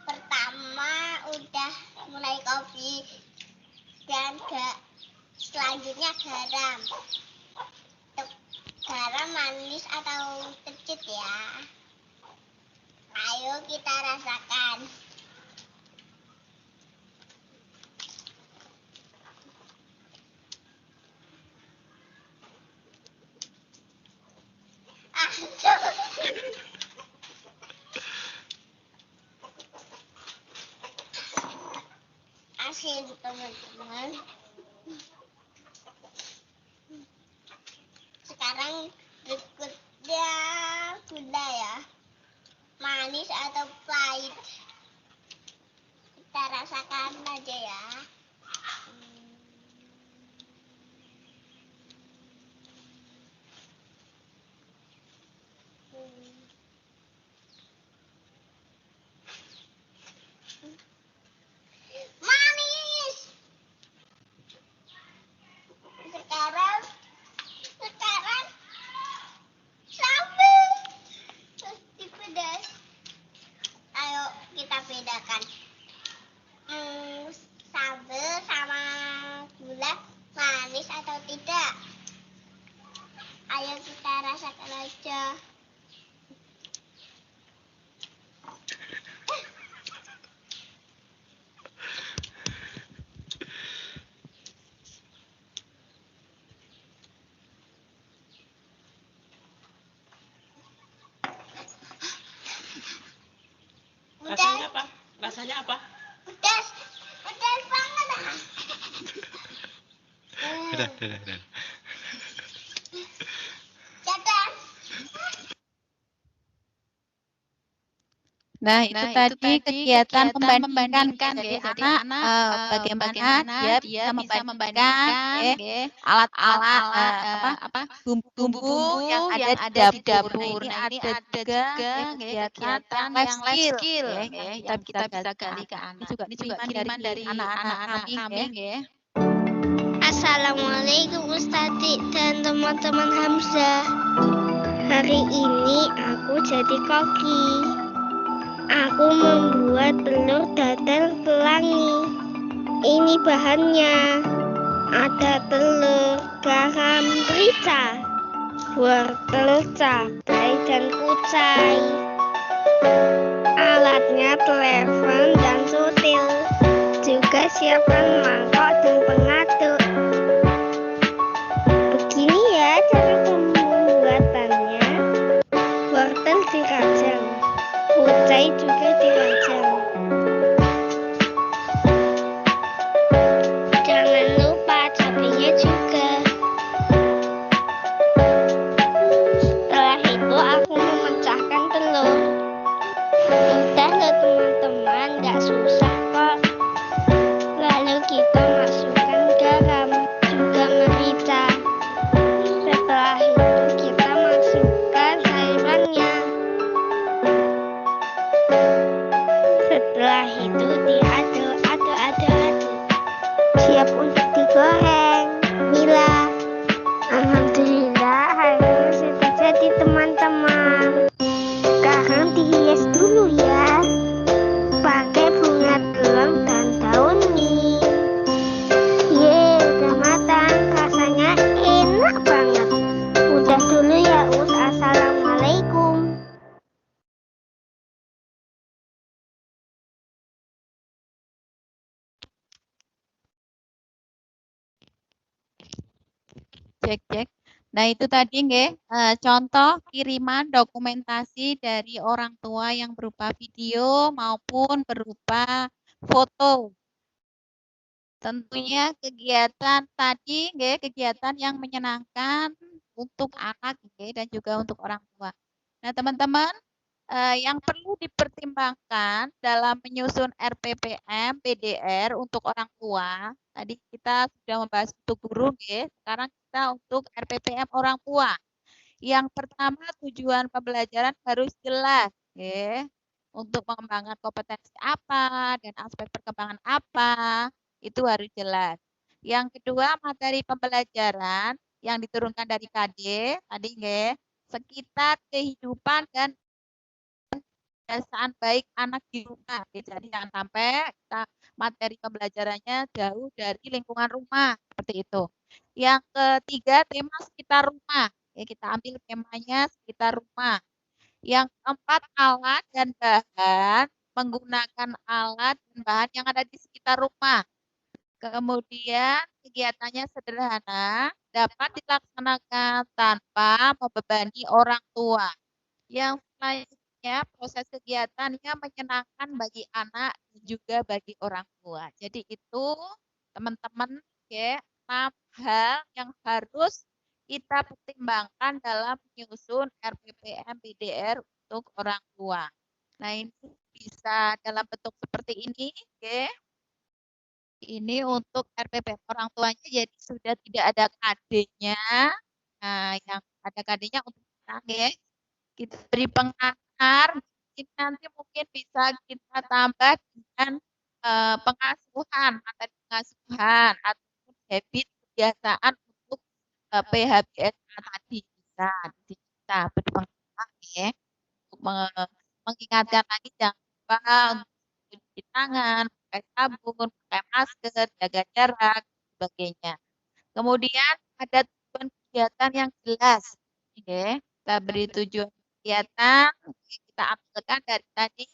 Pertama udah mulai kopi dan selanjutnya garam. Garam manis atau kecut ya. Ayo kita rasakan. asin teman-teman. Sekarang berikutnya gula ya. Manis atau pahit? Kita rasakan aja ya. Manis. Sekarang sambal. Pasti pedas. Ayo kita bedakan. Sambal sama gula manis atau tidak? Ayo kita rasakan aja. Rasanya apa? Rasanya apa? Pedas banget. Udah. Dadah. Nah, itu tadi kegiatan membandingkan jadi anak bagaimana dia bisa membandingkan alat-alat bumbu-bumbu yang ada di dapur. Nah, ini ada juga kegiatan life skill yang kita bisa gali ke anak. Ini juga kiriman dari anak-anak kami ya. Assalamualaikum Ustadzik dan teman-teman Hamzah. Hari ini aku jadi koki. Aku membuat telur dadar pelangi. Ini bahannya. Ada telur, garam, merica, wortel, cabai, dan kucai. Alatnya telepon dan sutil. Juga siapkan mangkok dan pengaduk. Begini ya cara pembuatannya. Wortel dirajang, kucai juga dirajang. Jangan lupa cabainya juga. Setelah itu aku memecahkan telur. Mudah loh teman-teman, gak susah kok. Lalu kita masukkan garam, juga merica. Setelah itu kita masukkan sayurannya. Setelah itu diaduk. Siap untuk digoreng. Mila. Alhamdulillah hasilnya sudah jadi teman-teman. Sekarang dihias dulu ya. Pakai bunga telang dan daun mint. Udah matang. Rasanya enak banget. Udah dulu ya Us. Assalamualaikum. Cek. Nah, itu tadi nggih, contoh kiriman dokumentasi dari orang tua yang berupa video maupun berupa foto. Tentunya kegiatan tadi nggih, kegiatan yang menyenangkan untuk anak nggih dan juga untuk orang tua. Nah, teman-teman, yang perlu dipertimbangkan dalam menyusun RPPM PDR untuk orang tua, tadi kita sudah membahas untuk guru nggih, sekarang kita untuk RPPM orang tua. Yang pertama tujuan pembelajaran harus jelas nggih. Untuk mengembangkan kompetensi apa dan aspek perkembangan apa, itu harus jelas. Yang kedua materi pembelajaran yang diturunkan dari KD tadi nggih, sekitar kehidupan dan kebiasaan baik anak di rumah. Jadi jangan sampai kita materi pembelajarannya jauh dari lingkungan rumah seperti itu. Yang ketiga tema sekitar rumah. Kita ambil temanya sekitar rumah. Yang keempat alat dan bahan, menggunakan alat dan bahan yang ada di sekitar rumah. Kemudian kegiatannya sederhana, dapat dilaksanakan tanpa membebani orang tua. Yang selanjutnya tentunya proses kegiatannya menyenangkan bagi anak dan juga bagi orang tua. Jadi itu teman-teman ya 6 hal yang harus kita pertimbangkan dalam menyusun RPPM PDR untuk orang tua. Nah, ini bisa dalam bentuk seperti ini, oke. Ini untuk RPPM orang tuanya jadi sudah tidak ada KD-nya. Nah, yang ada KD-nya untuk kita, ya. Kita beri pengantar, nanti mungkin bisa kita tambah dengan pengasuhan, materi pengasuhan ataupun habit kebiasaan untuk PHBSA tadi bisa kita beri pengantar ya untuk mengingatkan lagi jangan lupa untuk cuci tangan, pakai sabun, pakai masker, jaga jarak, sebagainya. Kemudian ada tujuan kegiatan yang jelas. Oke, kita beri tujuan kegiatan, kita ambilkan dari tadi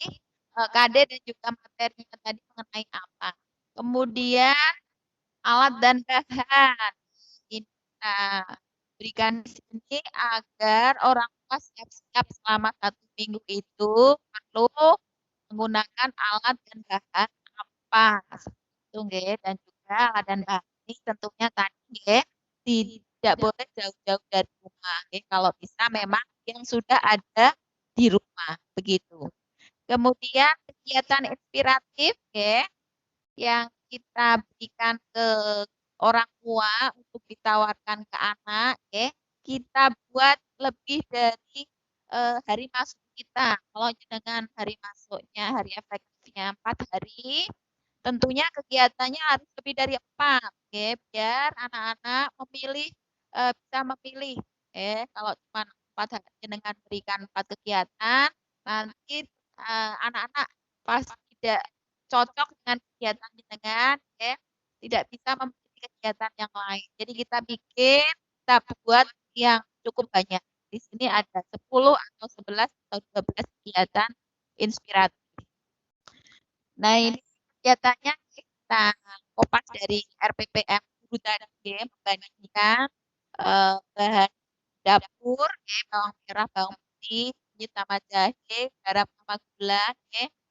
KD dan juga materinya tadi mengenai apa. Kemudian alat dan bahan. Ini kita berikan di sini agar orang tua siap-siap selama 1 minggu itu perlu menggunakan alat dan bahan apa. Dan juga alat dan bahan ini tentunya tadi tidak boleh jauh-jauh dari rumah. Kalau bisa memang yang sudah ada di rumah begitu. Kemudian kegiatan inspiratif yang kita berikan ke orang tua untuk ditawarkan ke anak kita buat lebih dari hari masuk kita. Kalau dengan hari masuknya, hari efektifnya 4 hari, tentunya kegiatannya harus lebih dari 4 biar anak-anak bisa memilih kalau cuma 4 hari dengan berikan 4 kegiatan, nanti anak-anak pasti tidak cocok dengan kegiatan dengan tidak bisa memilih kegiatan yang lain. Jadi kita buat yang cukup banyak. Di sini ada 10 atau 11 atau 12 kegiatan inspiratif. Nah, ini kegiatannya kita kopas dari RPPM Guru dan membandingkan bahan dapur, bawang merah, bawang putih, kunyit sama jahe, garam sama gula,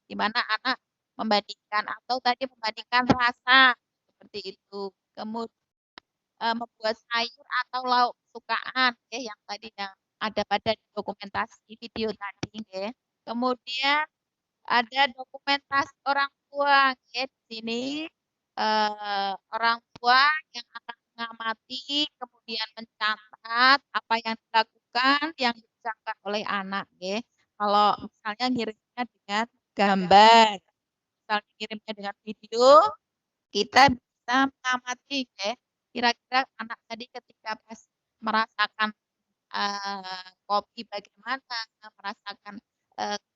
di mana anak membandingkan atau tadi membandingkan rasa seperti itu. Kemudian membuat sayur atau lauk kesukaan yang tadi yang ada pada dokumentasi video tadi Kemudian ada dokumentasi orang tua di sini orang tua yang akan mengamati kemudian mencatat apa yang dilakukan yang diucapkan oleh anak Kalau misalnya ngirimnya dengan gambar, misalnya ngirimnya dengan video, kita bisa mengamati kira-kira anak tadi ketika pas merasakan kopi bagaimana, merasakan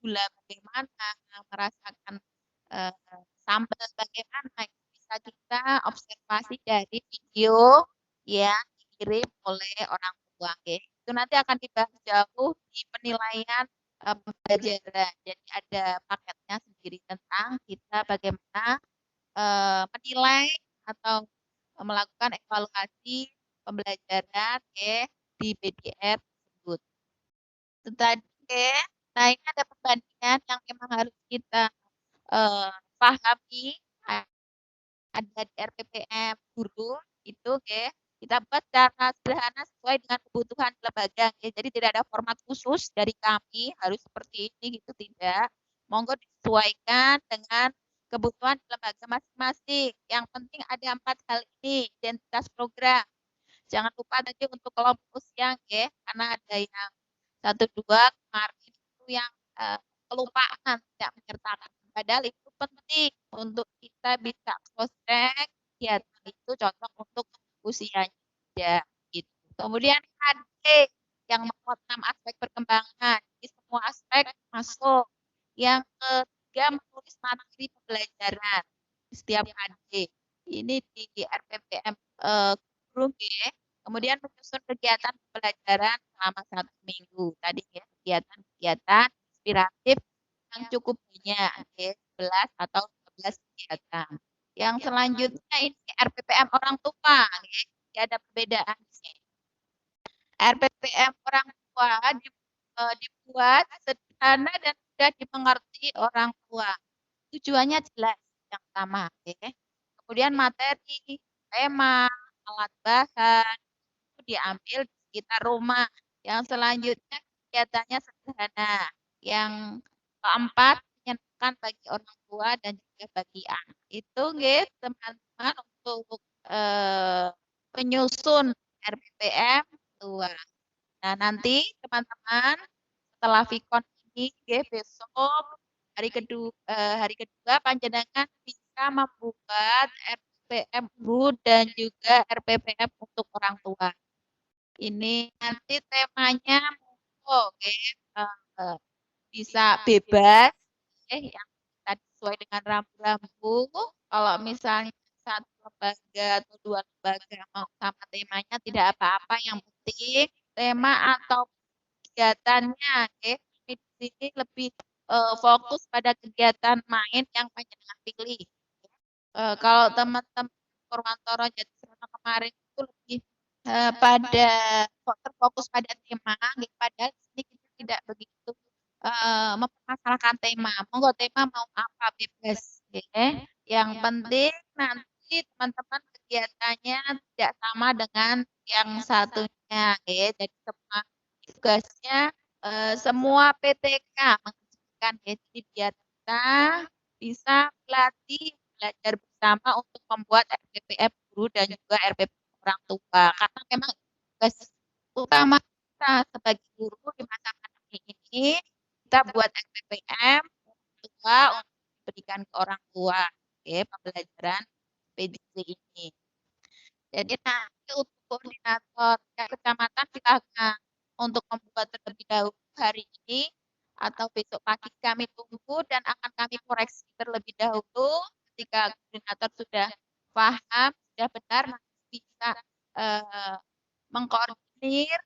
gula bagaimana, merasakan sambal bagaimana, bisa kita observasi dari video yang dikirim oleh orang tua. Itu nanti akan dibahas jauh di penilaian pembelajaran. Jadi ada paketnya sendiri tentang kita bagaimana menilai atau melakukan evaluasi pembelajaran di PDR tersebut. Itu tadi nah ini ada perbandingan yang memang harus kita pahami ada di RPPM guru itu kita buat secara sederhana sesuai dengan kebutuhan lembaga jadi tidak ada format khusus dari kami harus seperti ini gitu tidak monggo disesuaikan dengan kebutuhan lembaga masing-masing yang penting ada 4 hal ini identitas program jangan lupa tadi untuk kelompok usia karena ada yang 1-2 kemarin itu yang kelupaan tidak menyertakan padahal itu penting untuk kita bisa cross-check kegiatan itu cocok untuk usianya gitu. Kemudian KD yang memuat 6 aspek perkembangan jadi semua aspek masuk yang ketiga menulis materi pembelajaran di setiap KD ini di RPPM guru kemudian menyusun kegiatan pembelajaran selama 1 minggu tadi kegiatan-kegiatan inspiratif yang cukup banyak 11 atau 12 kegiatan. Yang selanjutnya ini RPPM orang tua ada perbedaan RPPM orang tua dibuat sederhana dan mudah dimengerti orang tua. Tujuannya jelas yang pertama, oke. Kemudian materi, tema, alat bahan itu diambil di sekitar rumah. Yang selanjutnya kegiatannya sederhana. Yang keempat menyenangkan bagi orang tua dan juga bagi anak. Itu nggih teman-teman untuk penyusun RPPM tua. Nah, nanti teman-teman setelah Vikon ini besok hari kedua panjenengan bisa membuat RPPM guru dan juga RPPM untuk orang tua. Ini nanti temanya monggo bisa bebas yang tadi sesuai dengan rambu-rambu. Kalau misalnya satu lembaga atau dua lembaga mau sama temanya tidak apa-apa, yang penting tema atau kegiatannya, di sini lebih fokus pada kegiatan main yang panjenengan pilih. Kalau teman-teman Purwantoro Jatisrana kemarin itu lebih pada terfokus pada tema, padahal di sini kita tidak begitu mempermasalahkan tema. Monggo tema mau apa bebas, Yang penting nanti teman-teman kegiatannya tidak sama dengan yang satunya, Jadi semua tugasnya semua PTK mengajarkan, jadi biar kita bisa belajar bersama untuk membuat RPPM guru dan juga RPPM orang tua, karena memang tugas utama kita sebagai guru di masa pandemi ini kita buat RPPM tua untuk diberikan ke orang tua, pembelajaran PDC ini. Jadi nanti untuk koordinator kecamatan silakan untuk membuat terlebih dahulu hari ini atau besok pagi kami tunggu dan akan kami koreksi terlebih dahulu ketika koordinator sudah paham, sudah benar, nanti bisa mengkoordinir,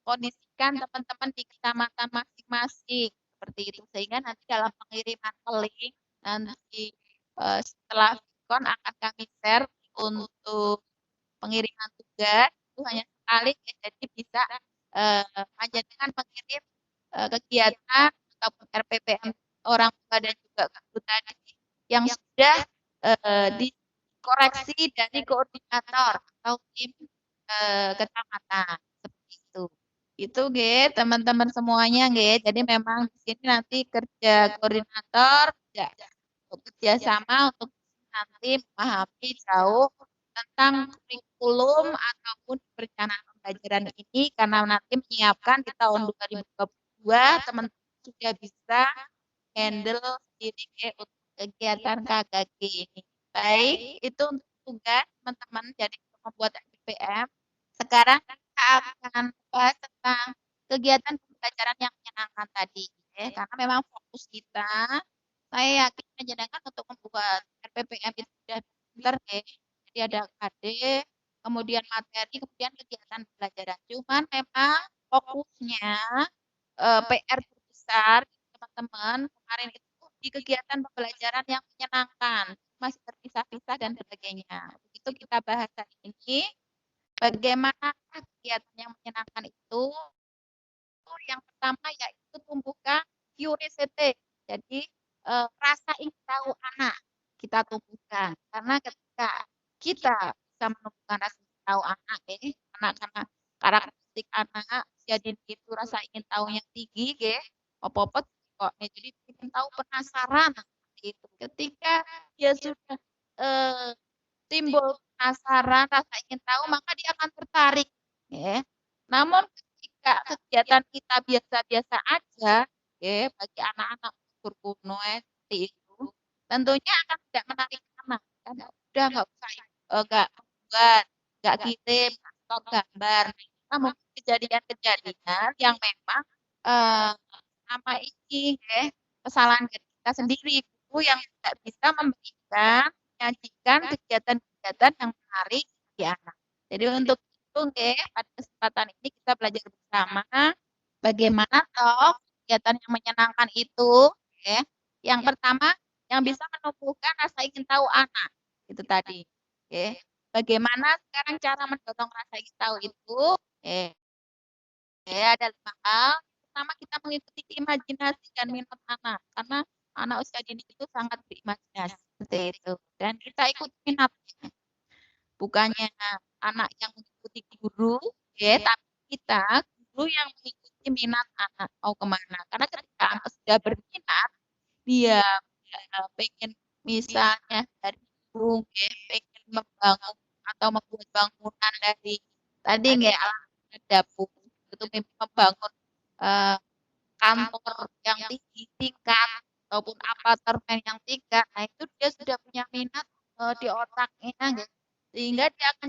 kondisikan teman-teman di kecamatan masing-masing seperti itu, sehingga nanti dalam pengiriman link nanti setelah Vikon akan kami share untuk pengiriman tugas itu hanya sekali, jadi bisa panjenengan mengirim kegiatan ataupun RPPM orang tua dan juga guru tadi yang sudah dikoreksi dari koordinator atau tim kecamatan seperti itu. Itu teman-teman semuanya Jadi memang di sini nanti kerja koordinator bekerja sama untuk nanti memahami jauh tentang kurikulum ataupun perencanaan pembelajaran ini, karena nanti menyiapkan di tahun 2022 teman-teman sudah bisa handle sendiri untuk kegiatan KKG ini. Baik, itu untuk tugas teman-teman jadi untuk membuat RPPM. Sekarang kita akan bahas tentang kegiatan pembelajaran yang menyenangkan tadi, karena memang fokus kita, saya yakin menyenangkan untuk membuat RPPM itu sudah pinter, jadi ada KD, kemudian materi, kemudian kegiatan pembelajaran. Cuman memang fokusnya PR terbesar teman-teman kemarin itu di kegiatan pembelajaran yang menyenangkan, masih terpisah-pisah dan sebagainya. Begitu kita bahas hari ini, bagaimana kegiatan yang menyenangkan itu. Yang pertama yaitu tumbuhkan curiosity, jadi rasa ingin tahu anak kita tumbuhkan, karena ketika kita bisa menumbuhkan rasa ingin tahu anak, karena karakteristik anak jadi itu rasa ingin tahu yang tinggi, apa-apa kok, jadi ingin tahu, penasaran itu. Ketika dia sudah timbul penasaran, rasa ingin tahu, maka dia akan tertarik, Namun ketika kegiatan kita biasa-biasa aja, bagi anak-anak umur kuno seperti itu, tentunya akan tidak menarik anak. Kan udah nggak usah, nggak membuat, nggak kirim atau gambar. Namun kejadian-kejadian yang memang sama ini, kesalahan kita sendiri itu yang tidak bisa memberikan, menyajikan kegiatan-kegiatan yang menarik bagi anak. Jadi untuk itu, pada kesempatan ini kita belajar bersama bagaimana toh kegiatan yang menyenangkan itu, yang pertama yang bisa menumbuhkan rasa ingin tahu anak itu tadi, bagaimana sekarang cara mendorong rasa ingin tahu itu, ada 5 hal. pertama kita mengikuti imajinasi dan minat anak, karena anak usia dini itu sangat berimajinasi seperti itu. Dan kita ikuti minatnya, bukannya anak yang mengikuti guru, ya, tapi kita guru yang mengikuti minat anak mau kemana. Karena ketika anak sudah berminat, dia pengen misalnya dari ibu, ya, pengen membangun atau membuat bangunan dari tadi nggak alat dapur itu membangun kantor yang tinggi tingkat ataupun apartemen yang tingkat, nah itu dia sudah punya minat di otaknya, gitu. Sehingga dia akan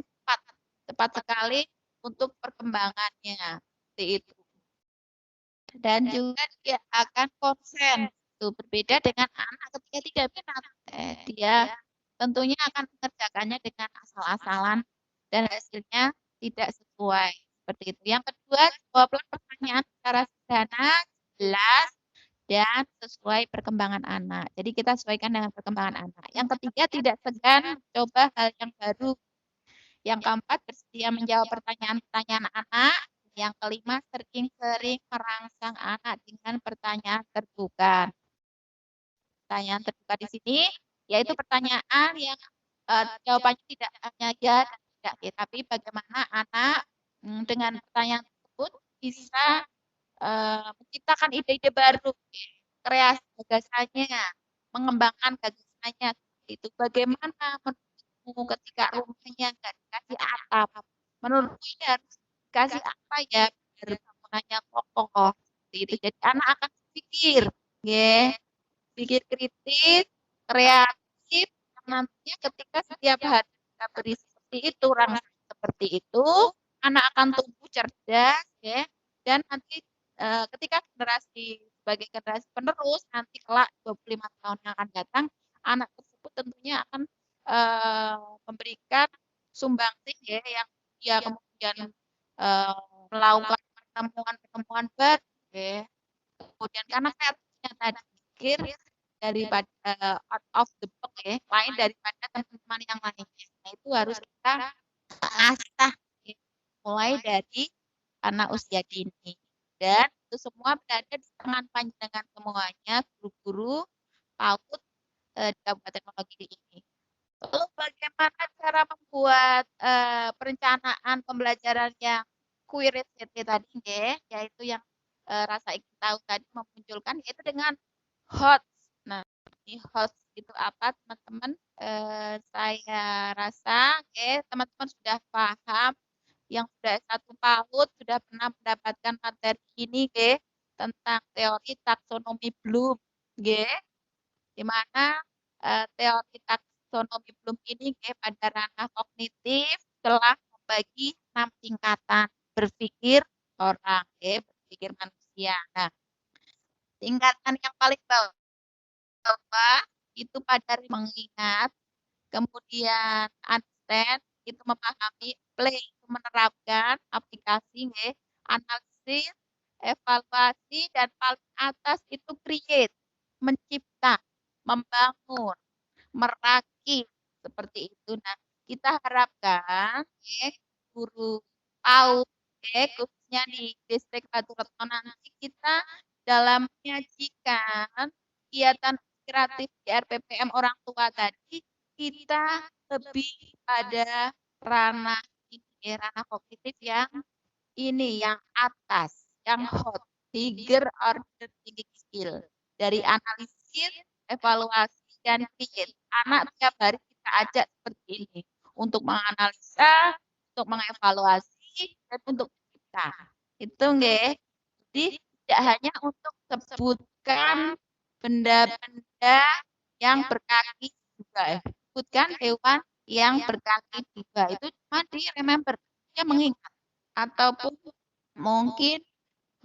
cepat sekali untuk perkembangannya seperti itu. Dan juga dia akan konsen. Itu berbeda dengan anak ketika tidak minat. Dia tentunya akan mengerjakannya dengan asal-asalan dan hasilnya tidak sesuai. Seperti itu. Yang kedua, jawablah pertanyaan secara sederhana, jelas, dan sesuai perkembangan anak. Jadi kita sesuaikan dengan perkembangan anak. Yang ketiga, tidak segan mencoba hal yang baru. Yang keempat, bersedia menjawab pertanyaan-pertanyaan anak. Yang kelima, sering-sering merangsang anak dengan pertanyaan terbuka. Pertanyaan terbuka di sini yaitu pertanyaan yang jawabannya tidak hanya ya dan tidak ya, tapi bagaimana anak dengan pertanyaan tersebut bisa menciptakan ide-ide baru, kreasi gagasannya, mengembangkan gagasannya. Itu bagaimana menurutmu ketika rumahnya nggak dikasih atap, menurutmu ini harus dikasih apa ya biar bangunannya kokoh. Itu jadi anak akan berpikir, ya, pikir kritis, kreatif, nantinya ketika setiap hari kita beri seperti itu, rangsang seperti itu, anak akan tumbuh cerdas, ya, dan nanti ketika sebagai generasi penerus, nanti kelak 25 tahun yang akan datang, anak tersebut tentunya akan memberikan sumbangsih, ya, yang dia kemudian melakukan pertemuan-pertemuan baru, ya. Kemudian karena kreatifnya tadi pikir daripada out of the box, ya, lain daripada teman-teman yang lainnya. Nah, itu harus kita asah, ya, mulai dari anak usia dini. Dan itu semua berada di tangan panjenengan semuanya, guru-guru PAUD di Kabupaten Wonogiri ini. Lalu bagaimana cara membuat perencanaan pembelajaran yang QRSCT tadi, ya, yaitu yang rasa ingin tahu tadi memunculkan, yaitu dengan HOTS. Nah, ini HOTS itu apa, teman-teman? Saya rasa, teman-teman sudah paham, yang sudah S1 PAUD sudah pernah mendapatkan materi ini, tentang teori taksonomi Bloom, di mana teori taksonomi Bloom ini pada ranah kognitif telah membagi 6 tingkatan berpikir orang, berpikir manusia. Nah, tingkatan yang paling bawah itu pada mengingat, kemudian understand itu memahami, play itu menerapkan, aplikasi, analisis, evaluasi, dan paling atas itu create, mencipta, membangun, merakit, seperti itu. Nah, kita harapkan guru PAUD, khususnya di distrik Batu Retno nanti kita dalam menyajikan kegiatan kreatif di RPPM orang tua tadi, kita lebih pada ranah ini, ranah kognitif yang ini, yang atas, yang hot, higher order thinking skill. Dari analisis, evaluasi, dan create. Anak tiap hari kita ajak seperti ini, untuk menganalisa, untuk mengevaluasi, dan untuk mencipta. Itu nggih. Jadi tidak hanya untuk sebutkan benda-benda yang berkaki juga, sebutkan hewan yang berkaki juga, itu cuma di remember, dia mengingat, ataupun mungkin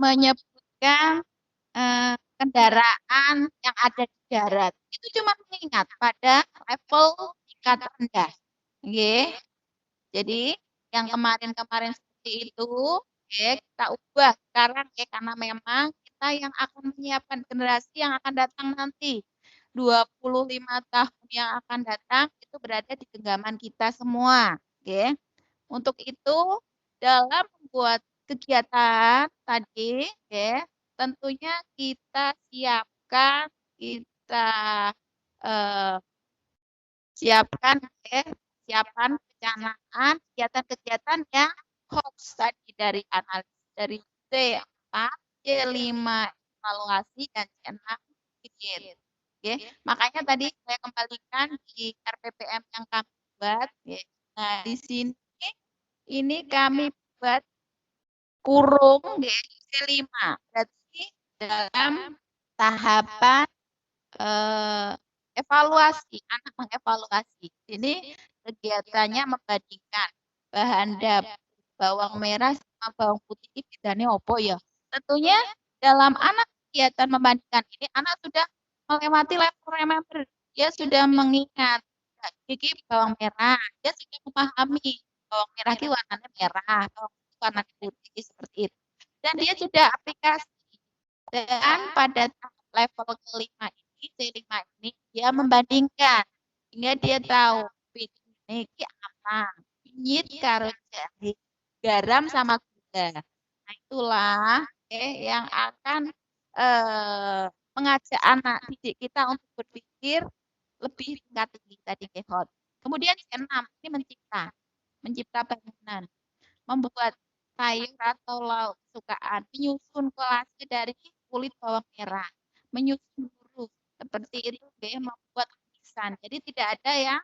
menyebutkan kendaraan yang ada di darat, itu cuma mengingat pada level tingkat rendah. Jadi yang kemarin-kemarin seperti itu, kita ubah sekarang, karena memang kita yang akan menyiapkan generasi yang akan datang nanti. 25 tahun yang akan datang itu berada di genggaman kita semua. Untuk itu, dalam membuat kegiatan tadi, tentunya kita siapkan, kita siapkan siapkan perencanaan kegiatan-kegiatan yang hoax tadi dari analisis dari C4, C5 evaluasi dan C6 update. Oke, makanya tadi saya kembalikan di RPPM yang kami buat. Nah, di sini ini kami buat kurung C5. Berarti dalam tahapan evaluasi, anak mengevaluasi. Ini kegiatannya membandingkan bahan dapur bawang merah sama bawang putih ini bedanya opo ya. Tentunya dalam anak kegiatan membandingkan ini anak sudah melewati level remember. Dia sudah mengingat gigi bawang merah. Dia sudah memahami bawang merah itu warnanya merah, bawang putih warnanya putih seperti itu. Dan dia sudah aplikasi. Dan pada level kelima ini, C5 ini, dia membandingkan. Sehingga dia tahu, ini apa. Binyit karo jahe, garam sama gula. Nah, itulah yang akan mengajak anak didik kita untuk berpikir lebih tingkat tinggi tadi Kehot. Kemudian C6 ini mencipta bangunan, membuat sayur atau lauk kesukaan, menyusun kolase dari kulit bawang merah, menyusun huruf seperti itu membuat tulisan. Jadi tidak ada yang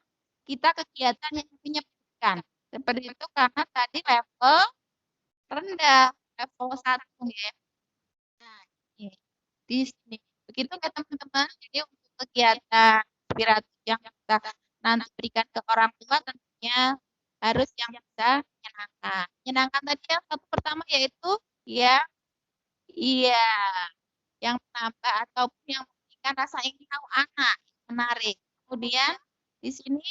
kita kegiatan yang menyebutkan seperti itu karena tadi level rendah, level 1 ya. Nah, di sini begitu ya teman-teman. Jadi untuk kegiatan inspiratif yang kita nanti berikan ke orang tua tentunya harus yang bisa menyenangkan. Menyenangkan tadi yang satu pertama yaitu iya yang menambah ataupun yang memberikan rasa ingin tahu anak menarik. Kemudian di sini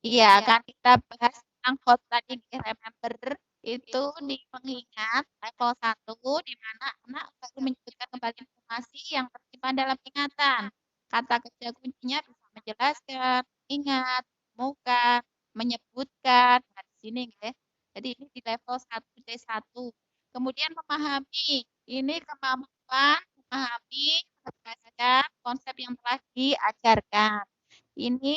iya akan kita bahas tentang hot tadi remember itu di pengingat level 1 di mana anak baru menyebutkan kembali informasi yang tersimpan dalam ingatan. Kata kerja kuncinya bisa menjelaskan, ingat, menemukan, menyebutkan. Nah, di sini jadi ini di level 1 D1. Kemudian memahami. Ini kemampuan memahami berdasarkan konsep yang telah diajarkan. Ini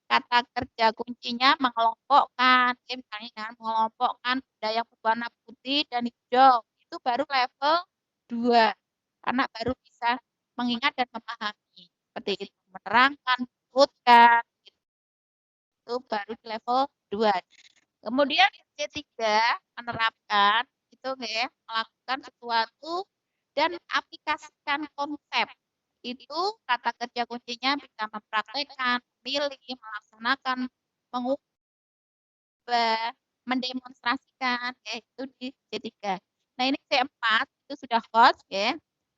kata kerja kuncinya mengelompokkan. Misalnya dengan mengelompokkan benda yang berwarna putih dan hijau. Itu baru level 2. Anak baru bisa mengingat dan memahami. Seperti itu. Menerangkan, menyebutkan. Itu baru di level 2. Kemudian C3 menerapkan itu melakukan sesuatu dan aplikasikan konsep. Itu kata kerja kuncinya bisa mempraktekkan, memilih, melaksanakan, mengubah, mendemonstrasikan itu di C3. Nah, ini C4 itu sudah hot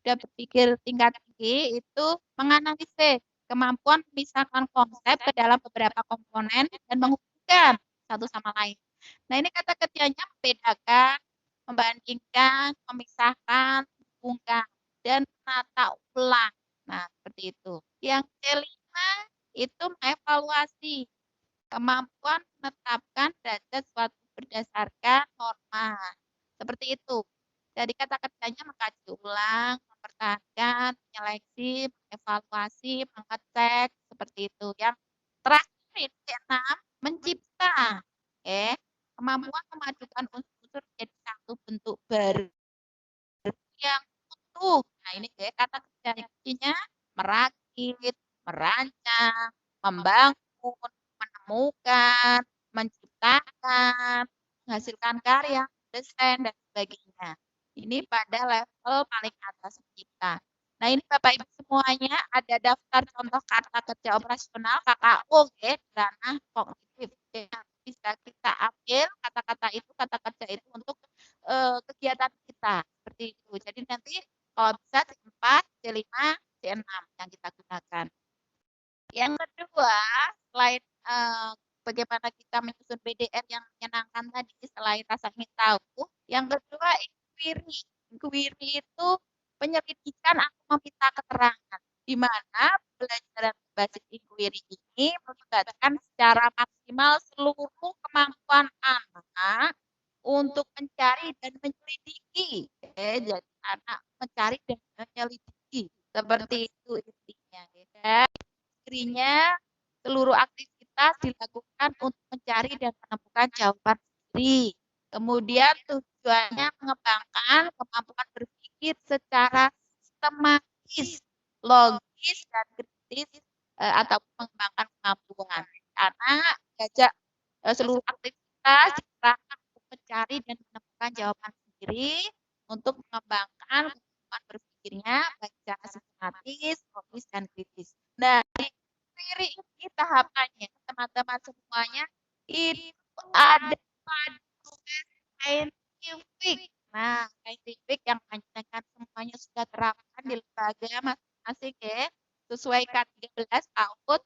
sudah berpikir tingkat tinggi itu menganalisis kemampuan memisahkan konsep ke dalam beberapa komponen dan menghubungkan satu sama lain. Nah, ini kata kerjanya membedakan, membandingkan, memisahkan, menghubungkan, dan menata ulang. Nah, seperti itu. Yang C5 itu mengevaluasi kemampuan menetapkan derajat suatu berdasarkan norma. Seperti itu. Jadi kata kerjanya mengkaji ulang, mempertahankan, menyeleksi, mengevaluasi, mengecek, seperti itu. Yang terakhir ini C6 mencipta. Kemampuan memadukan unsur-unsur menjadi satu bentuk baru yang utuh. Nah, ini kata kerja kuncinya merakit, merancang, membangun, menemukan, menciptakan, menghasilkan karya, desain, dan sebagainya. Ini pada level paling atas kita. Nah, ini Bapak Ibu semuanya ada daftar contoh kata kerja operasional KKO ranah kognitif. Bisa kita ambil kata-kata itu, kata kerja itu untuk kegiatan kita. Seperti itu. Jadi nanti kalau bisa C4, C5, C6 yang kita gunakan. Yang kedua, selain bagaimana kita menyusun BDR yang menyenangkan tadi, selain rasa ingin tahu, yang kedua inquiry. Inquiry itu penyelidikan atau meminta keterangan, di mana pembelajaran berbasis inquiry ini melibatkan secara maksimal seluruh kemampuan anak untuk mencari dan menyelidiki. Jadi anak mencari dan menyelidiki. Seperti itu intinya. Dan akhirnya seluruh aktivitas dilakukan untuk mencari dan menemukan jawaban sendiri. Kemudian tujuannya mengembangkan kemampuan berpikir secara sistematis, logis, dan kritis atau mengembangkan kemampuan. Karena diajak seluruh aktivitas dikerahkan untuk mencari dan menemukan jawaban sendiri untuk mengembangkan kemampuan berpikirnya baik secara sistematis, logis, dan kritis. Nah, di sendiri ini tahapannya teman-teman semuanya itu ada pada scientific. Nah, scientific yang panjangkan semuanya sudah terapkan di lembaga masing-masing ya. Sesuaikan 13 output.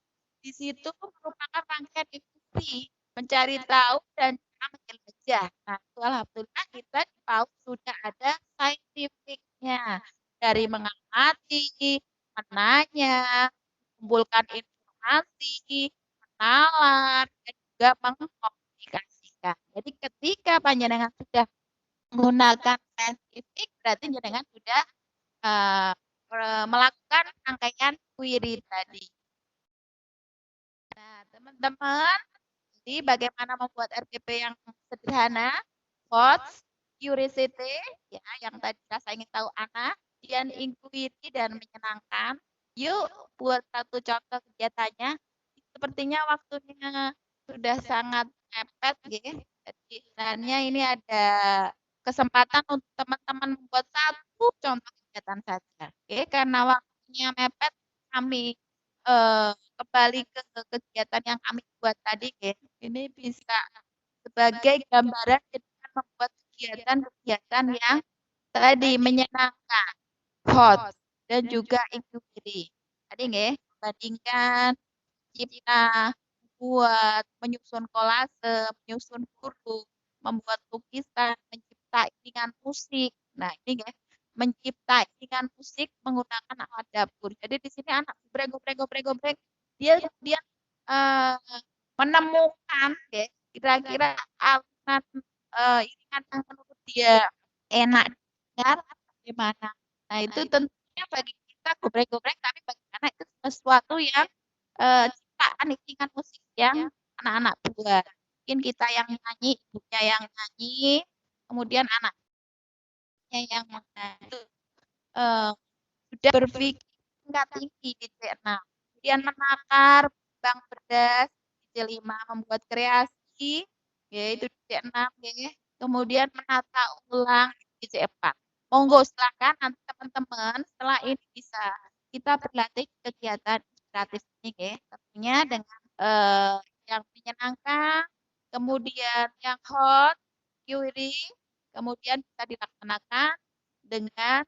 Di situ merupakan rangkaian diskusi, mencari tahu dan cara menjelajah. Nah, itu alhamdulillah kita di PAUD sudah ada scientificnya. Dari mengamati, menanya, mengumpulkan informasi, kenalan, dan juga mengkomunikasikan. Jadi ketika panjenengan sudah menggunakan scientific, berarti panjenengan sudah melakukan rangkaian query tadi. Nah, teman-teman, jadi bagaimana membuat RPP yang sederhana? Thoughts, curiosity, ya, yang tadi saya ingin tahu Ana, dan inquiry dan menyenangkan. Yuk, buat satu contoh kegiatannya. Sepertinya waktunya sudah sangat mepet, gitu. Jadi sebenarnya ini ada kesempatan untuk teman-teman membuat satu contoh kegiatan saja. Oke, karena waktunya mepet, kami kembali ke kegiatan yang kami buat tadi, ya. Ini bisa sebagai gambaran kita membuat kegiatan-kegiatan yang tadi menyenangkan, hot, dan juga inquiry. Tadi nggih, bandingkan kita buat menyusun kolase, menyusun huruf, membuat lukisan, mencipta iringan musik. Nah, ini nggih, mencipta iringan musik menggunakan alat dapur. Jadi di sini anak gobreng, dia kemudian menemukan ya, kira-kira alunan iringan yang menurut dia enak dengar bagaimana. Nah, itu tentunya bagi kita gobreng-gobreng, tapi bagi anak itu sesuatu yang ciptaan iringan musik yang anak-anak buat. Mungkin kita yang nyanyi, ibunya yang nyanyi, kemudian anaknya yang menyanyi. Sudah berpikir tingkat tinggi di C6. Kemudian menakar, bang berdas di C5, membuat kreasi, yaitu di C6, ya. Kemudian menata ulang di C4. Monggo silakan nanti teman-teman setelah ini bisa kita berlatih kegiatan inspiratif ini, ya. Tentunya dengan yang menyenangkan, kemudian yang hot, query, kemudian bisa dilaksanakan dengan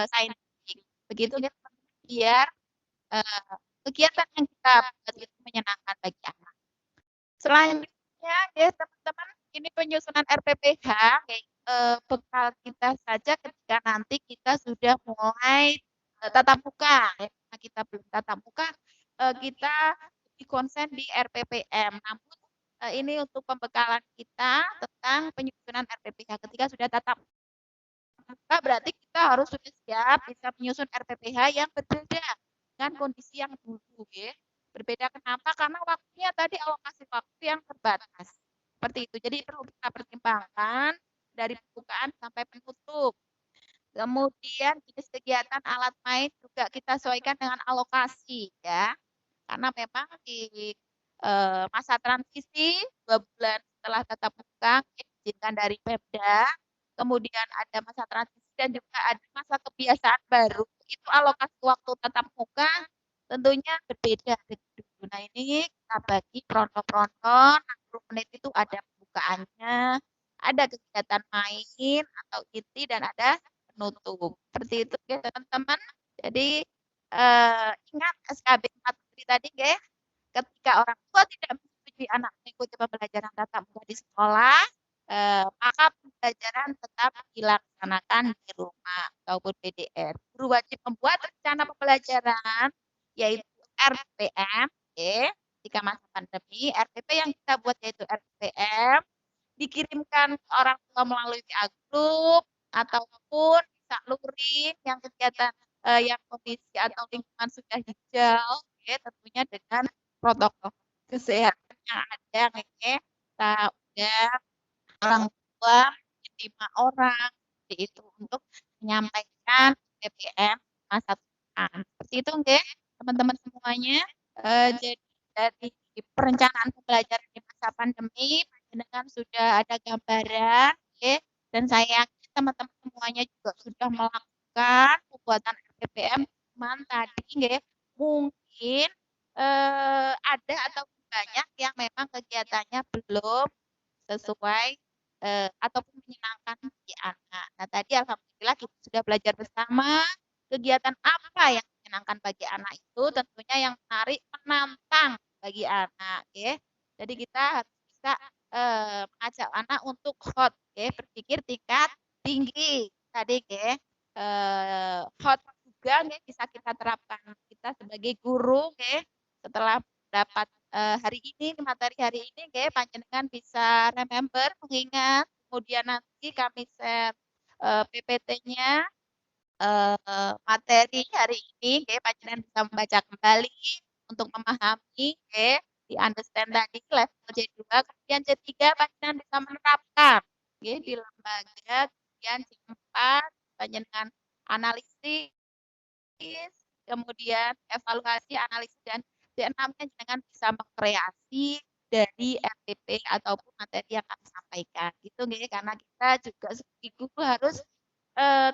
scientific. Begitu ya, biar kegiatan yang kita buat itu menyenangkan bagi anak. Selanjutnya ya teman-teman, ini penyusunan RPPH, bekal kita saja ketika nanti kita sudah mulai tatap muka. Karena kita belum tatap muka, kita lebih konsen di RPPM. Namun ini untuk pembekalan kita tentang penyusunan RPPH ketika sudah tatap muka, berarti kita harus sudah siap bisa menyusun RPPH yang berbeda dengan kondisi yang dulu, ya. Berbeda kenapa? Karena waktunya tadi alokasi waktu yang terbatas. Seperti itu. Jadi perlu kita pertimbangkan dari pembukaan sampai penutup. Kemudian jenis kegiatan alat main juga kita sesuaikan dengan alokasi, ya. Karena memang di masa transisi 2 bulan setelah tatap muka diizinkan dari Pemda, kemudian ada masa transisi dan juga ada masa kebiasaan baru. Itu alokasi waktu tatap muka tentunya berbeda dengan dulu. Nah, ini kita bagi pronto-pronto, 60 menit itu ada pembukaannya, ada kegiatan main atau inti, dan ada penutup. Seperti itu ya teman-teman. Jadi ingat SKB 4 tadi ya, ketika orang tua tidak menyetujui anak mengikuti pembelajaran tatap muka di sekolah, maka pembelajaran tetap dilaksanakan di rumah ataupun PDR. Guru wajib membuat rencana pembelajaran, yaitu RPM, ketika masa pandemi. RPP yang kita buat yaitu RPM, dikirimkan ke orang tua melalui WA Group, ataupun disaluri yang kegiatan yang kondisi atau lingkungan sudah hijau, oke, tentunya dengan protokol kesehatan yang ada, oke. Kita undang orang tua 5 orang seperti itu untuk menyampaikan BBM masa depan. Seperti itu, oke, teman-teman semuanya. Jadi dari perencanaan pembelajaran di masa pandemi, panjenengan sudah ada gambaran, oke, dan saya yakin teman-teman semuanya juga sudah melakukan pembuatan RPPM, cuman tadi, oke, mungkin ada atau banyak yang memang kegiatannya belum sesuai ataupun menyenangkan bagi anak. Nah, tadi alhamdulillah kita sudah belajar bersama kegiatan apa yang menyenangkan bagi anak itu, tentunya yang menarik, menantang bagi anak, ya. Jadi kita harus bisa mengajak anak untuk hot, ya, berpikir tingkat tinggi. Tadi, ya, hot juga, ya, bisa kita terapkan kita sebagai guru, ya, setelah dapat hari ini, materi hari ini, oke, panjenengan bisa remember, mengingat, kemudian nanti kami share PPT-nya, materi hari ini, oke, panjenengan bisa membaca kembali untuk memahami, oke, di understand tadi level J2, kemudian J3 panjenengan bisa menerapkan, oke, di lembaga, kemudian J4 panjenengan analisis, kemudian evaluasi, analisis, dan D6-nya jangan bisa mengkreasi dari RPP ataupun materi yang kami sampaikan. Gitu nih, karena kita juga sebagai guru harus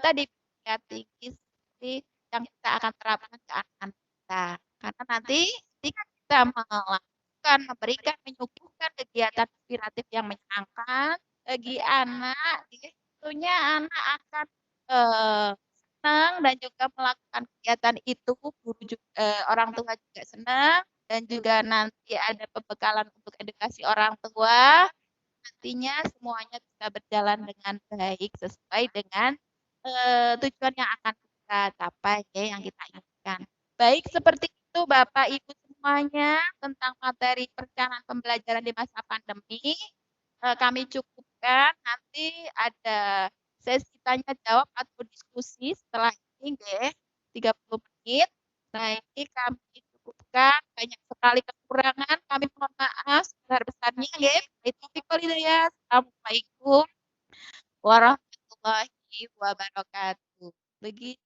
tadi ya, tinggi seperti yang kita akan terapkan ke anak-anak kita. Karena nanti ketika kita melakukan, memberikan, menyuguhkan kegiatan inspiratif yang menyenangkan bagi anak, tentunya anak akan senang dan juga melakukan kegiatan itu, guru juga, orang tua juga senang, dan juga nanti ada pembekalan untuk edukasi orang tua, nantinya semuanya bisa berjalan dengan baik sesuai dengan tujuan yang akan kita capai, ya, yang kita inginkan. Baik, seperti itu Bapak Ibu semuanya tentang materi perencanaan pembelajaran di masa pandemi. Kami cukupkan, nanti ada sesi tanya jawab atau diskusi setelah ini, nggih, 30 menit. Nah, ini kami cukupkan, banyak sekali kekurangan, kami mohon maaf sebesar-besarnya, nggih. Assalamualaikum warahmatullahi wabarakatuh. Begitu.